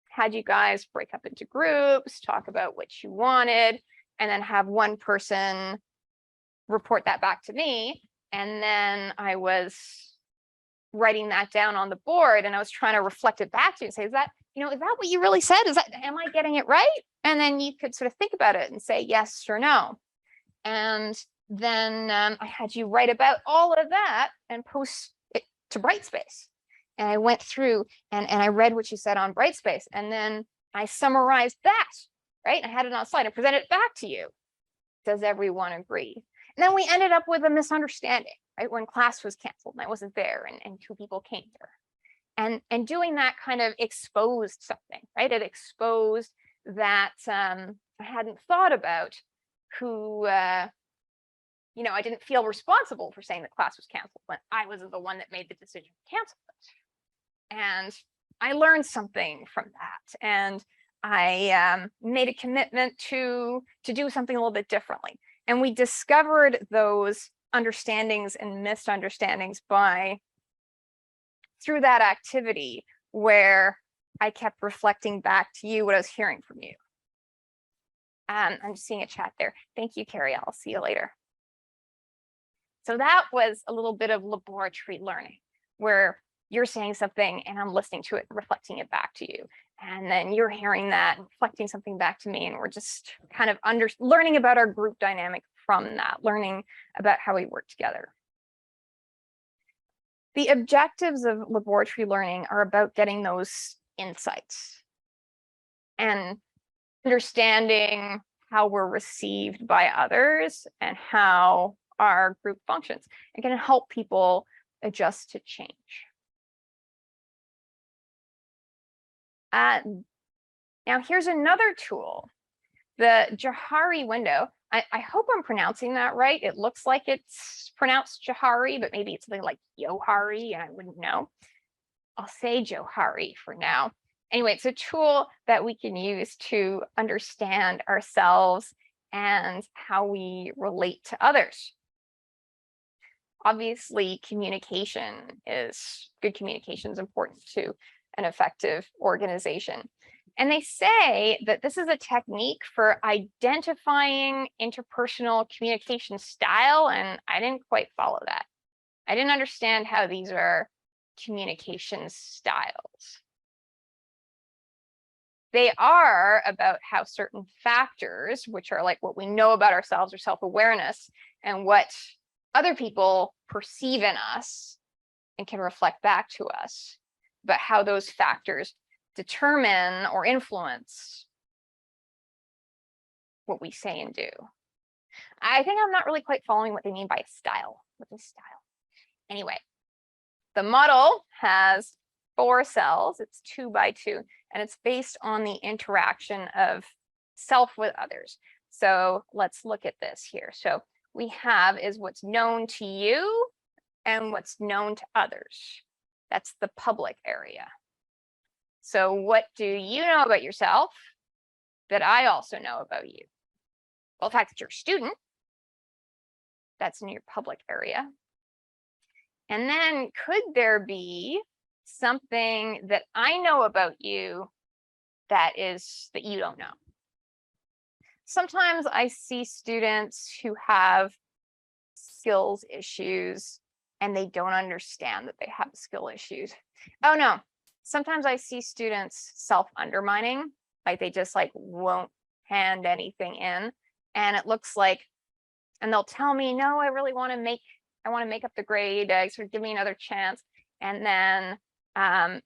had you guys break up into groups, talk about what you wanted, and then have one person report that back to me. And then I was writing that down on the board and I was trying to reflect it back to you and say, is that what you really said? Am I getting it right? And then you could sort of think about it and say yes or no. And then I had you write about all of that and post it to Brightspace. And I went through and I read what you said on Brightspace. And then I summarized that, right? I had it on a slide and presented it back to you. Does everyone agree? And then we ended up with a misunderstanding, right? When class was canceled and I wasn't there and two people came there. And doing that kind of exposed something, right? It exposed that I hadn't thought about who, I didn't feel responsible for saying that class was canceled when I was the one that made the decision to cancel it. And I learned something from that. And I made a commitment to do something a little bit differently. And we discovered those understandings and misunderstandings through that activity where I kept reflecting back to you what I was hearing from you. I'm just seeing a chat there. Thank you, Carrie. I'll see you later. So that was a little bit of laboratory learning where you're saying something and I'm listening to it, reflecting it back to you. And then you're hearing that and reflecting something back to me. And we're just kind of learning about our group dynamic from that, learning about how we work together. The objectives of laboratory learning are about getting those insights and understanding how we're received by others and how our group functions. It can help people adjust to change. Now here's another tool, the Jahari Window. I hope I'm pronouncing that right. It looks like it's pronounced Jahari, but maybe it's something like Johari, and I wouldn't know. I'll say Jahari for now. Anyway, it's a tool that we can use to understand ourselves and how we relate to others. Obviously, good communication is important to an effective organization. And they say that this is a technique for identifying interpersonal communication style, and I didn't quite follow that. I didn't understand how these are communication styles. They are about how certain factors, which are like what we know about ourselves or self-awareness, and what other people perceive in us and can reflect back to us, but how those factors determine or influence what we say and do. I think I'm not really quite following what they mean by style. What is style? Anyway, the model has 4 cells. It's 2 by 2, and it's based on the interaction of self with others. So let's look at this here. So we have is what's known to you and what's known to others. That's the public area. So what do you know about yourself that I also know about you? Well, the fact that you're a student, that's in your public area. And then could there be something that I know about you that you don't know? Sometimes I see students who have skills issues and they don't understand that they have skill issues. Oh no, sometimes I see students self-undermining, like they just like won't hand anything in. And it looks like, and they'll tell me, no, I really want to make up the grade, sort of give me another chance. And then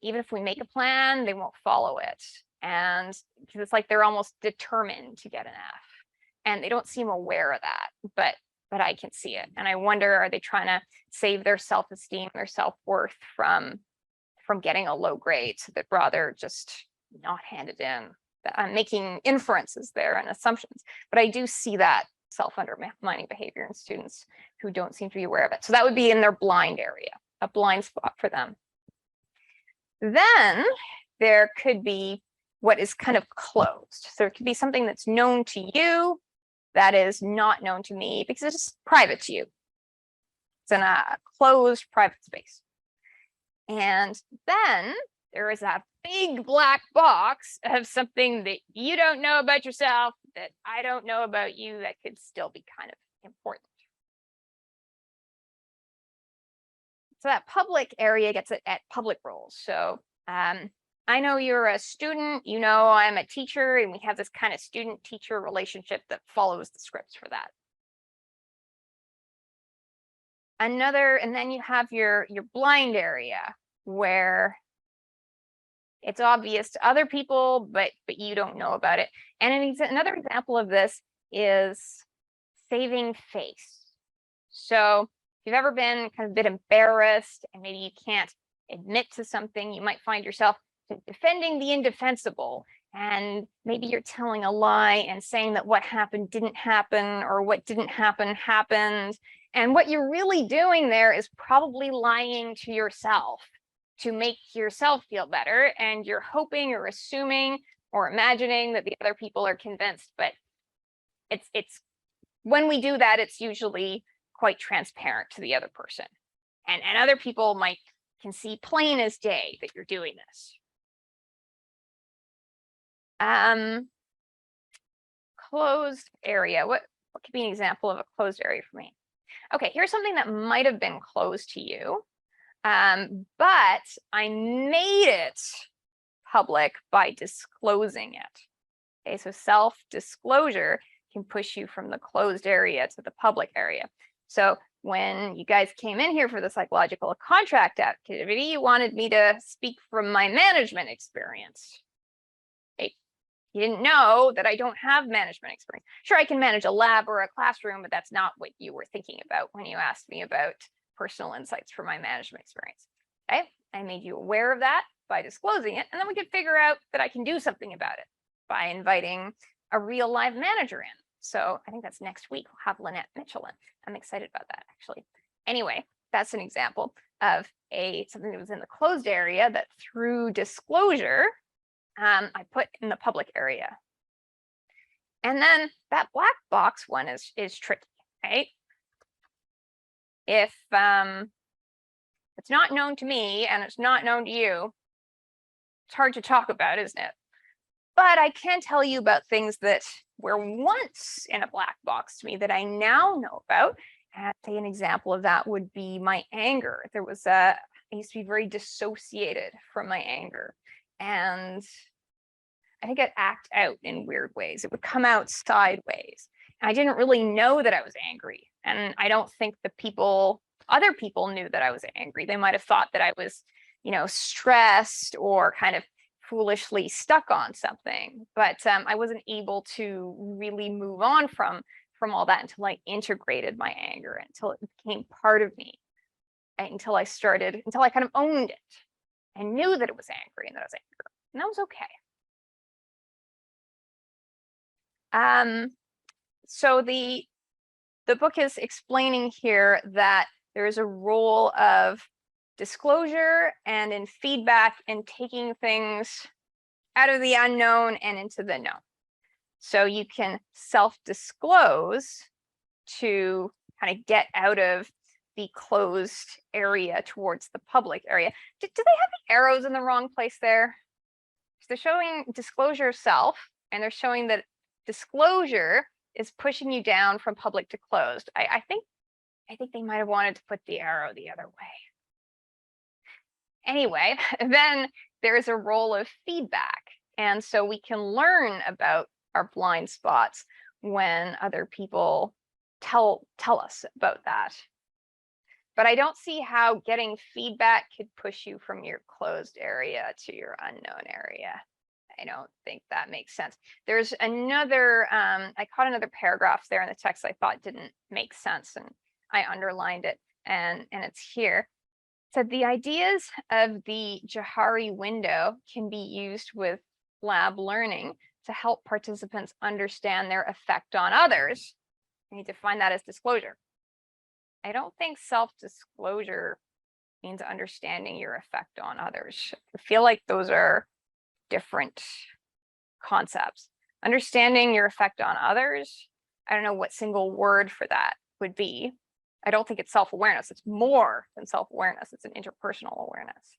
even if we make a plan, they won't follow it. And because it's like they're almost determined to get an F. And they don't seem aware of that, but I can see it. And I wonder, are they trying to save their self-esteem, their self-worth from getting a low grade so that rather just not hand it in? I'm making inferences there and assumptions, but I do see that self-undermining behavior in students who don't seem to be aware of it. So that would be in their blind area, a blind spot for them. Then there could be what is kind of closed. So it could be something that's known to you that is not known to me because it's private to you. It's in a closed private space. And then there is that big black box of something that you don't know about yourself, that I don't know about you, that could still be kind of important. So that public area gets at public roles. So I know you're a student, you know I'm a teacher, and we have this kind of student-teacher relationship that follows the scripts for that. And then you have your blind area where it's obvious to other people, but you don't know about it. And another example of this is saving face. So if you've ever been kind of a bit embarrassed and maybe you can't admit to something, you might find yourself defending the indefensible, and maybe you're telling a lie and saying that what happened didn't happen, or what didn't happen happened. And what you're really doing there is probably lying to yourself to make yourself feel better, and you're hoping or assuming or imagining that the other people are convinced. But it's when we do that, it's usually quite transparent to the other person, and other people can see plain as day that you're doing this. Closed area. What could be an example of a closed area for me? Okay, here's something that might have been closed to you, but I made it public by disclosing it. Okay, so self-disclosure can push you from the closed area to the public area. So when you guys came in here for the psychological contract activity, you wanted me to speak from my management experience. Okay. You didn't know that I don't have management experience. Sure, I can manage a lab or a classroom, but that's not what you were thinking about when you asked me about personal insights from my management experience. Okay, I made you aware of that by disclosing it, and then we could figure out that I can do something about it by inviting a real live manager in. So I think that's next week. We'll have Lynette Mitchell in. I'm excited about that, actually. Anyway, that's an example of something that was in the closed area that through disclosure, I put in the public area. And then that black box one is tricky, right? If it's not known to me and it's not known to you, it's hard to talk about, isn't it? But I can tell you about things that were once in a black box to me that I now know about. And say an example of that would be my anger. I used to be very dissociated from my anger. And I think I'd act out in weird ways. It would come out sideways. And I didn't really know that I was angry. And I don't think other people knew that I was angry. They might have thought that I was, stressed or kind of foolishly stuck on something, but I wasn't able to really move on from all that until I integrated my anger, until it became part of me, until I kind of owned it and knew that it was angry and that I was angry, and that was okay. So the book is explaining here that there is a role of disclosure and in feedback and taking things out of the unknown and into the known. So you can self-disclose to kind of get out of the closed area towards the public area. Do they have the arrows in the wrong place there? So they're showing disclosure self, and they're showing that disclosure is pushing you down from public to closed. I think they might have wanted to put the arrow the other way. Anyway, then there's a role of feedback. And so we can learn about our blind spots when other people tell us about that. But I don't see how getting feedback could push you from your closed area to your unknown area. I don't think that makes sense. There's another, I caught another paragraph there in the text I thought didn't make sense, and I underlined it, and it's here. So the ideas of the Jahari window can be used with lab learning to help participants understand their effect on others I need to define that as disclosure. I don't think self-disclosure means understanding your effect on others. I feel like those are different concepts. Understanding your effect on others, I don't know what single word for that would be. I don't think it's self-awareness. It's more than self-awareness. It's an interpersonal awareness.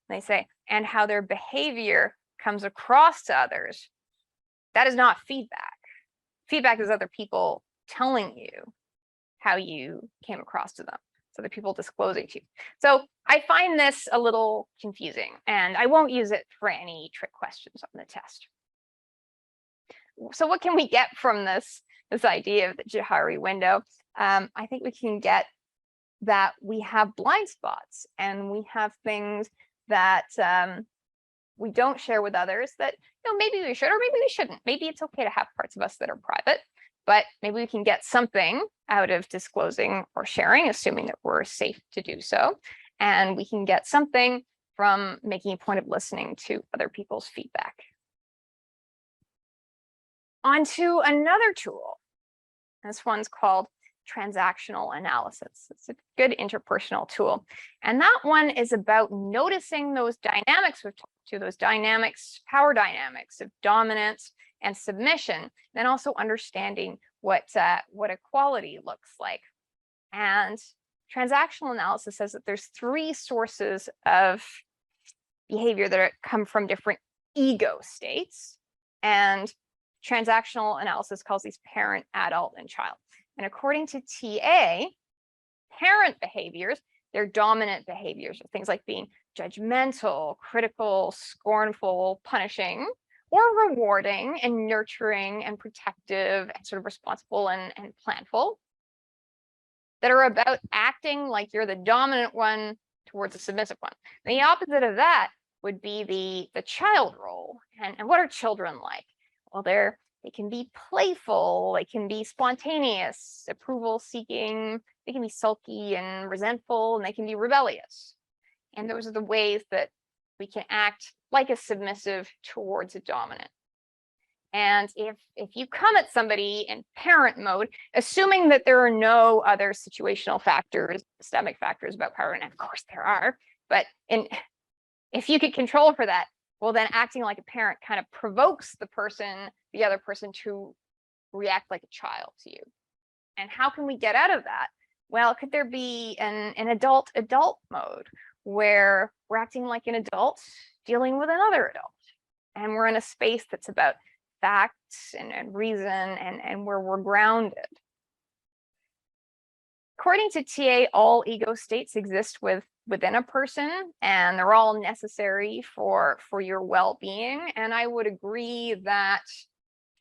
They say, and how their behavior comes across to others. That is not feedback. Feedback is other people telling you how you came across to them. So the people disclosing to you. So I find this a little confusing, and I won't use it for any trick questions on the test. So what can we get from this idea of the Jahari window? I think we can get that we have blind spots, and we have things that we don't share with others that maybe we should, or maybe we shouldn't. Maybe it's okay to have parts of us that are private, but maybe we can get something out of disclosing or sharing, assuming that we're safe to do so. And we can get something from making a point of listening to other people's feedback. On to another tool. This one's called transactional analysis. It's a good interpersonal tool. And that one is about noticing those dynamics we've talked to, those dynamics, power dynamics of dominance and submission, then also understanding what equality looks like. And transactional analysis says that there's 3 sources of behavior that come from different ego states. And transactional analysis calls these parent, adult, and child. And according to TA, parent behaviors, they're dominant behaviors, things like being judgmental, critical, scornful, punishing, or rewarding and nurturing and protective and sort of responsible and planful, that are about acting like you're the dominant one towards a submissive one. And the opposite of that would be the child role. And what are children like? Well, they can be playful, they can be spontaneous, approval seeking, they can be sulky and resentful, and they can be rebellious. And those are the ways that we can act like a submissive towards a dominant. And if you come at somebody in parent mode, assuming that there are no other situational factors, systemic factors about power, and of course there are, but if you could control for that, well, then acting like a parent kind of provokes the other person to react like a child to you. And how can we get out of that? Well, could there be an adult mode where we're acting like an adult dealing with another adult, and we're in a space that's about facts and reason and where we're grounded? According to TA, all ego states exist within a person, and they're all necessary for your well-being. And I would agree that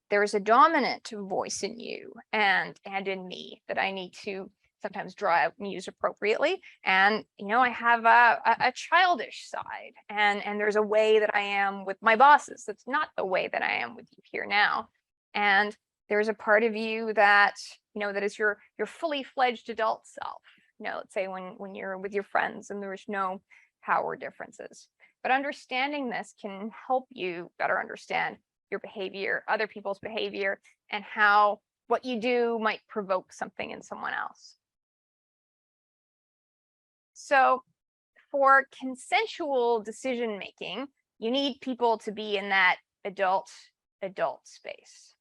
there's a dominant voice in you and in me that I need to sometimes draw out and use appropriately. And I have a childish side, and there's a way that I am with my bosses that's not the way that I am with you here now. And there's a part of you that that is your fully fledged adult self. Let's say when you're with your friends and there's no power differences. But understanding this can help you better understand your behavior, other people's behavior, and how what you do might provoke something in someone else. So for consensual decision making, you need people to be in that adult space.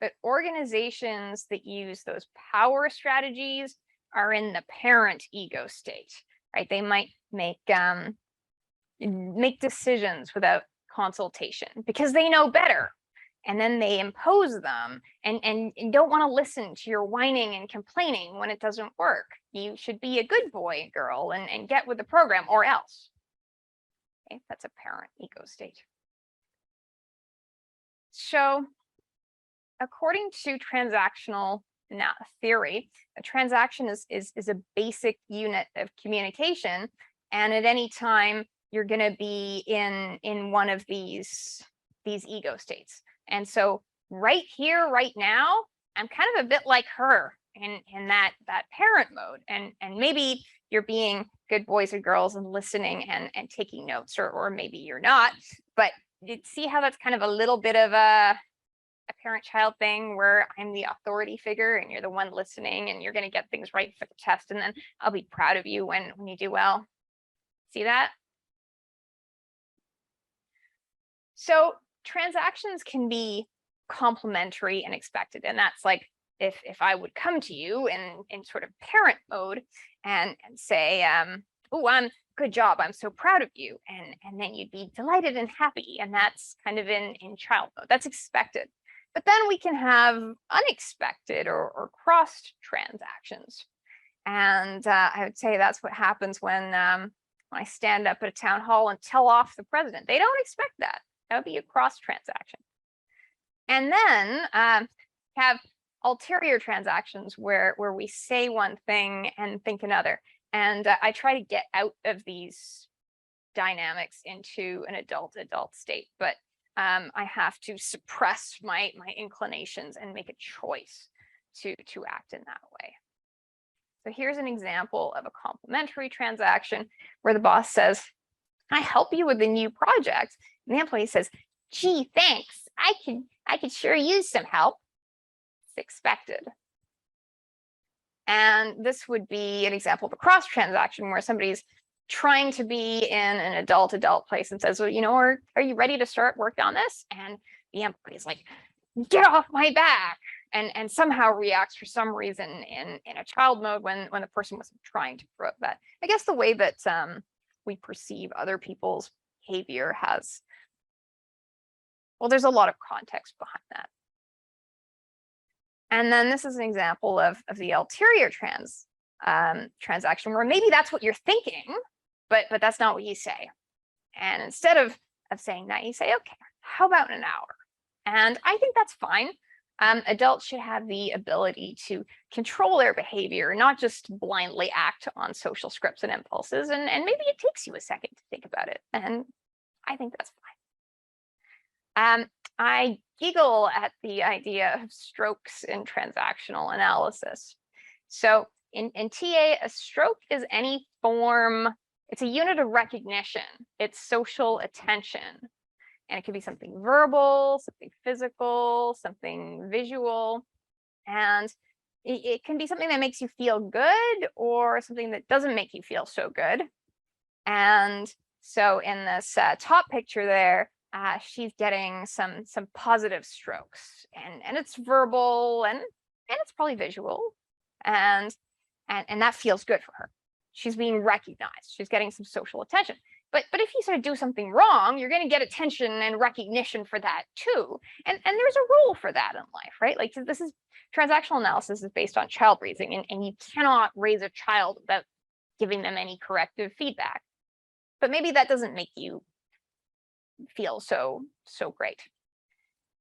But organizations that use those power strategies are in the parent ego state, right? They might make decisions without consultation because they know better, and then they impose them and don't want to listen to your whining and complaining when it doesn't work. You should be a good boy, girl, and get with the program, or else. Okay, that's a parent ego state. So according to transactional theory, a transaction is a basic unit of communication, and at any time you're going to be in one of these ego states. And so right here, right now, I'm kind of a bit like her in that parent mode, and maybe you're being good boys and girls and listening and taking notes, or maybe you're not. But you see how that's kind of a little bit of a a parent-child thing where I'm the authority figure and you're the one listening and you're going to get things right for the test, and then I'll be proud of you when you do well. See that? So transactions can be complementary and expected, and that's like if I would come to you in sort of parent mode and say, oh, good job, I'm so proud of you, and then you'd be delighted and happy, and that's kind of in child mode. That's expected. But then we can have unexpected or crossed transactions, and I would say that's what happens when I stand up at a town hall and tell off the president. They don't expect that. That would be a cross transaction. And then have ulterior transactions where we say one thing and think another. And I try to get out of these dynamics into an adult state, but I have to suppress my inclinations and make a choice to act in that way. So here's an example of a complementary transaction where the boss says, "I help you with a new project." And the employee says, "Gee, thanks. I could sure use some help." It's expected. And this would be an example of a cross transaction where somebody's trying to be in an adult place and says, "Well, you know, are you ready to start work on this?" And the employee is like, "Get off my back," and somehow reacts for some reason in a child mode when the person wasn't trying to provoke that. I guess the way that we perceive other people's behavior has, well, there's a lot of context behind that. And then this is an example of the ulterior transaction where maybe that's what you're thinking, but that's not what you say. And instead of saying that, you say, "Okay, how about an hour?" And I think that's fine. Adults should have the ability to control their behavior, not just blindly act on social scripts and impulses. And maybe it takes you a second to think about it. And I think that's fine. I giggle at the idea of strokes in transactional analysis. So in TA, a stroke is any form, it's a unit of recognition. It's social attention. And it could be something verbal, something physical, something visual. And it can be something that makes you feel good or something that doesn't make you feel so good. And so in this top picture there, she's getting some positive strokes, and it's verbal and it's probably visual, and that feels good for her. She's being recognized. She's getting some social attention. But if you sort of do something wrong, you're going to get attention and recognition for that too. And there's a role for that in life, right? Like this is transactional analysis is based on child raising, and you cannot raise a child without giving them any corrective feedback. But maybe that doesn't make you feel so great.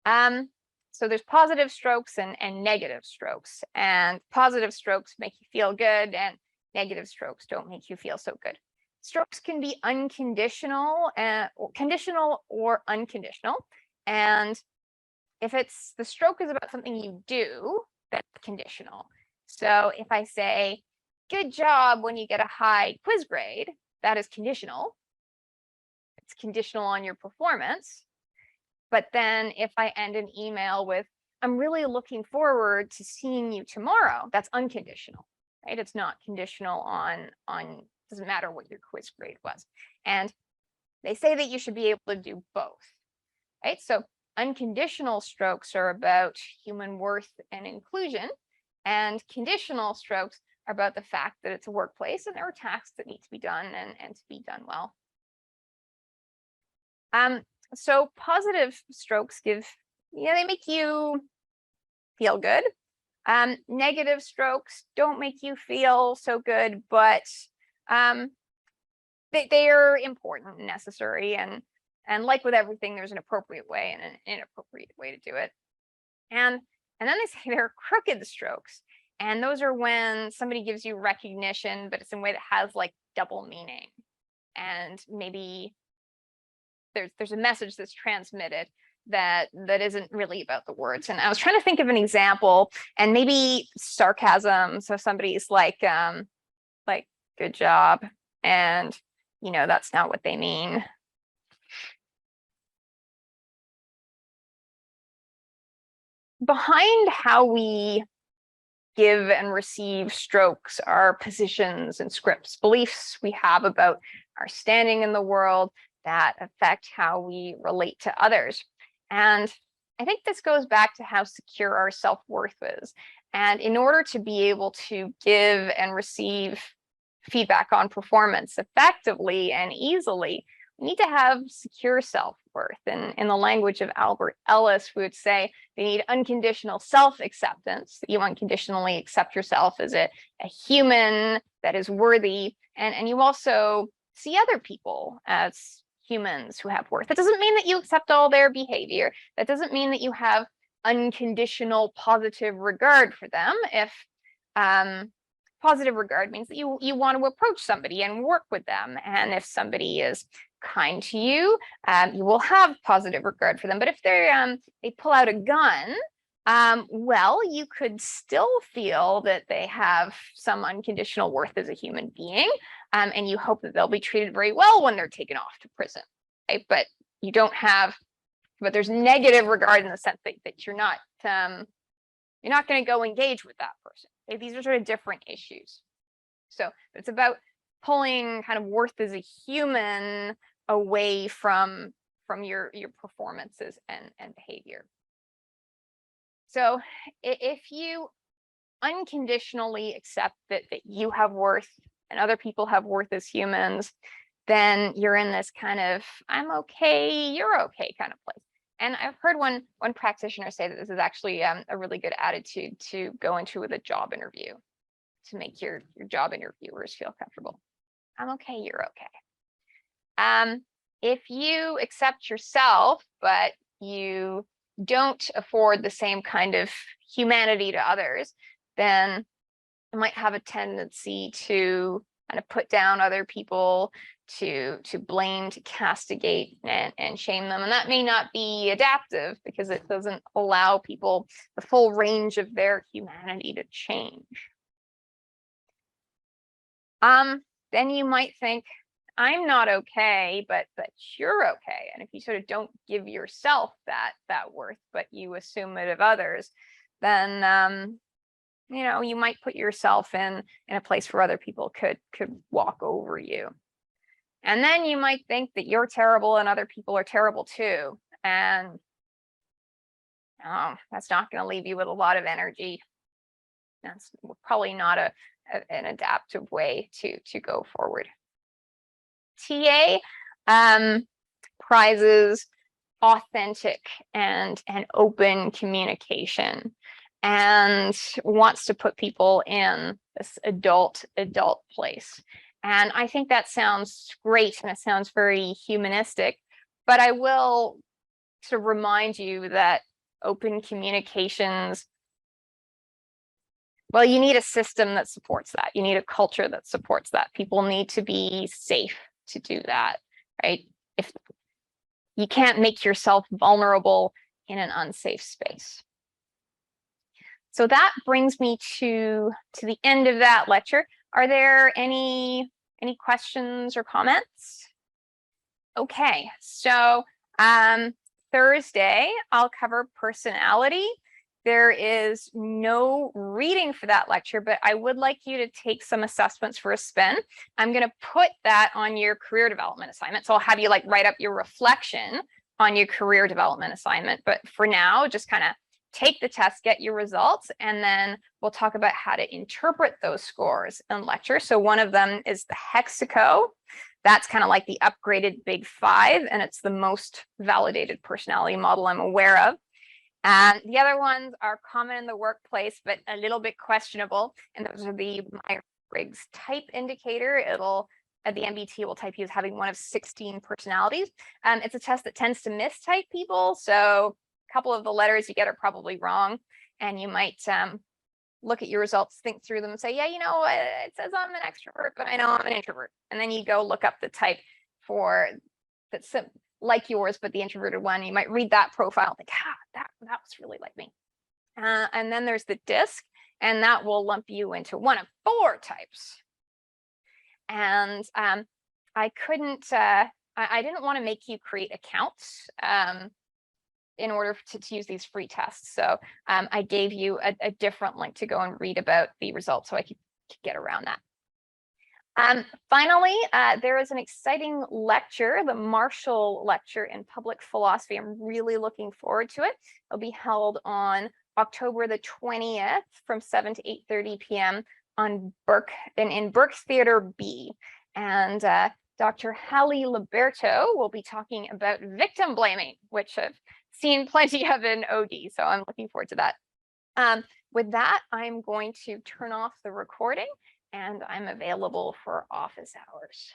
So there's positive strokes and negative strokes, and positive strokes make you feel good, and negative strokes don't make you feel so good. Strokes can be unconditional, or conditional or unconditional. And if the stroke is about something you do, that's conditional. So if I say, "Good job when you get a high quiz grade," that is conditional. It's conditional on your performance. But then if I end an email with, "I'm really looking forward to seeing you tomorrow," that's unconditional, right? It's not conditional on doesn't matter what your quiz grade was. And they say that you should be able to do both, right? So unconditional strokes are about human worth and inclusion, and conditional strokes are about the fact that it's a workplace and there are tasks that need to be done and to be done well. So positive strokes they make you feel good. Negative strokes don't make you feel so good, but they are important and necessary, and like with everything, there's an appropriate way and an inappropriate way to do it. And then they say there are crooked strokes, and those are when somebody gives you recognition, but it's in a way that has like double meaning, and maybe there's a message that's transmitted that isn't really about the words. And I was trying to think of an example, and maybe sarcasm. So somebody's like "Good job," and that's not what they mean. behind how we give and receive strokes are positions and scripts, beliefs we have about our standing in the world that affect how we relate to others. And I think this goes back to how secure our self-worth is. And in order to be able to give and receive feedback on performance effectively and easily, we need to have secure self-worth. And in the language of Albert Ellis, we would say they need unconditional self-acceptance, that you unconditionally accept yourself as a human that is worthy. And you also see other people as humans who have worth. That doesn't mean that you accept all their behavior. That doesn't mean that you have unconditional positive regard for them. If positive regard means that you want to approach somebody and work with them. And if somebody is kind to you, you will have positive regard for them. But if they pull out a gun, well, you could still feel that they have some unconditional worth as a human being, and you hope that they'll be treated very well when they're taken off to prison. Okay? But you don't have, but there's negative regard in the sense that you're not going to go engage with that person. Okay? These are sort of different issues. So it's about pulling kind of worth as a human away from your performances and behavior. So if you unconditionally accept that you have worth and other people have worth as humans, then you're in this kind of I'm okay, you're okay kind of place. And I've heard one practitioner say that this is actually a really good attitude to go into with a job interview, to make your job interviewers feel comfortable. I'm okay, you're okay. If you accept yourself, but you don't afford the same kind of humanity to others, then you might have a tendency to kind of put down other people, to blame, to castigate and shame them. And that may not be adaptive because it doesn't allow people the full range of their humanity to change. Then you might think, I'm not okay, but you're okay. And if you sort of don't give yourself that worth, but you assume it of others, then you might put yourself in a place where other people could walk over you. And then you might think that you're terrible and other people are terrible too. And that's not going to leave you with a lot of energy. That's probably not an adaptive way to go forward. TA prizes authentic and open communication and wants to put people in this adult place. And I think that sounds great and it sounds very humanistic, but I will sort of remind you that open communications, well, you need a system that supports that. You need a culture that supports that. People need to be safe to do that, right? If you can't make yourself vulnerable in an unsafe space. So that brings me to the end of that lecture. Are there any questions or comments? Okay, so Thursday I'll cover personality. There is no reading for that lecture, but I would like you to take some assessments for a spin. I'm going to put that on your career development assignment. So I'll have you write up your reflection on your career development assignment. But for now, just kind of take the test, get your results, and then we'll talk about how to interpret those scores in lecture. So one of them is the Hexaco. That's kind of like the upgraded Big Five, and it's the most validated personality model I'm aware of. And the other ones are common in the workplace, but a little bit questionable. And those are the Myers-Briggs type indicator. The MBT will type you as having one of 16 personalities. It's a test that tends to mistype people. So a couple of the letters you get are probably wrong. And you might look at your results, think through them and say, yeah, it says I'm an extrovert, but I know I'm an introvert. And then you go look up the type that's like yours, but the introverted one. You might read that profile and think, that was really like me. And then there's the DISC, and that will lump you into one of 4 types. And I didn't want to make you create accounts. in order to use these free tests. So I gave you a different link to go and read about the results so I could get around that. Finally, there is an exciting lecture, the Marshall Lecture in Public Philosophy. I'm really looking forward to it. It'll be held on October the 20th from 7 to 8:30 p.m. on in Burke Theater B. And Dr. Hallie Liberto will be talking about victim blaming, which I've seen plenty of in OD, so I'm looking forward to that. With that, I'm going to turn off the recording and I'm available for office hours.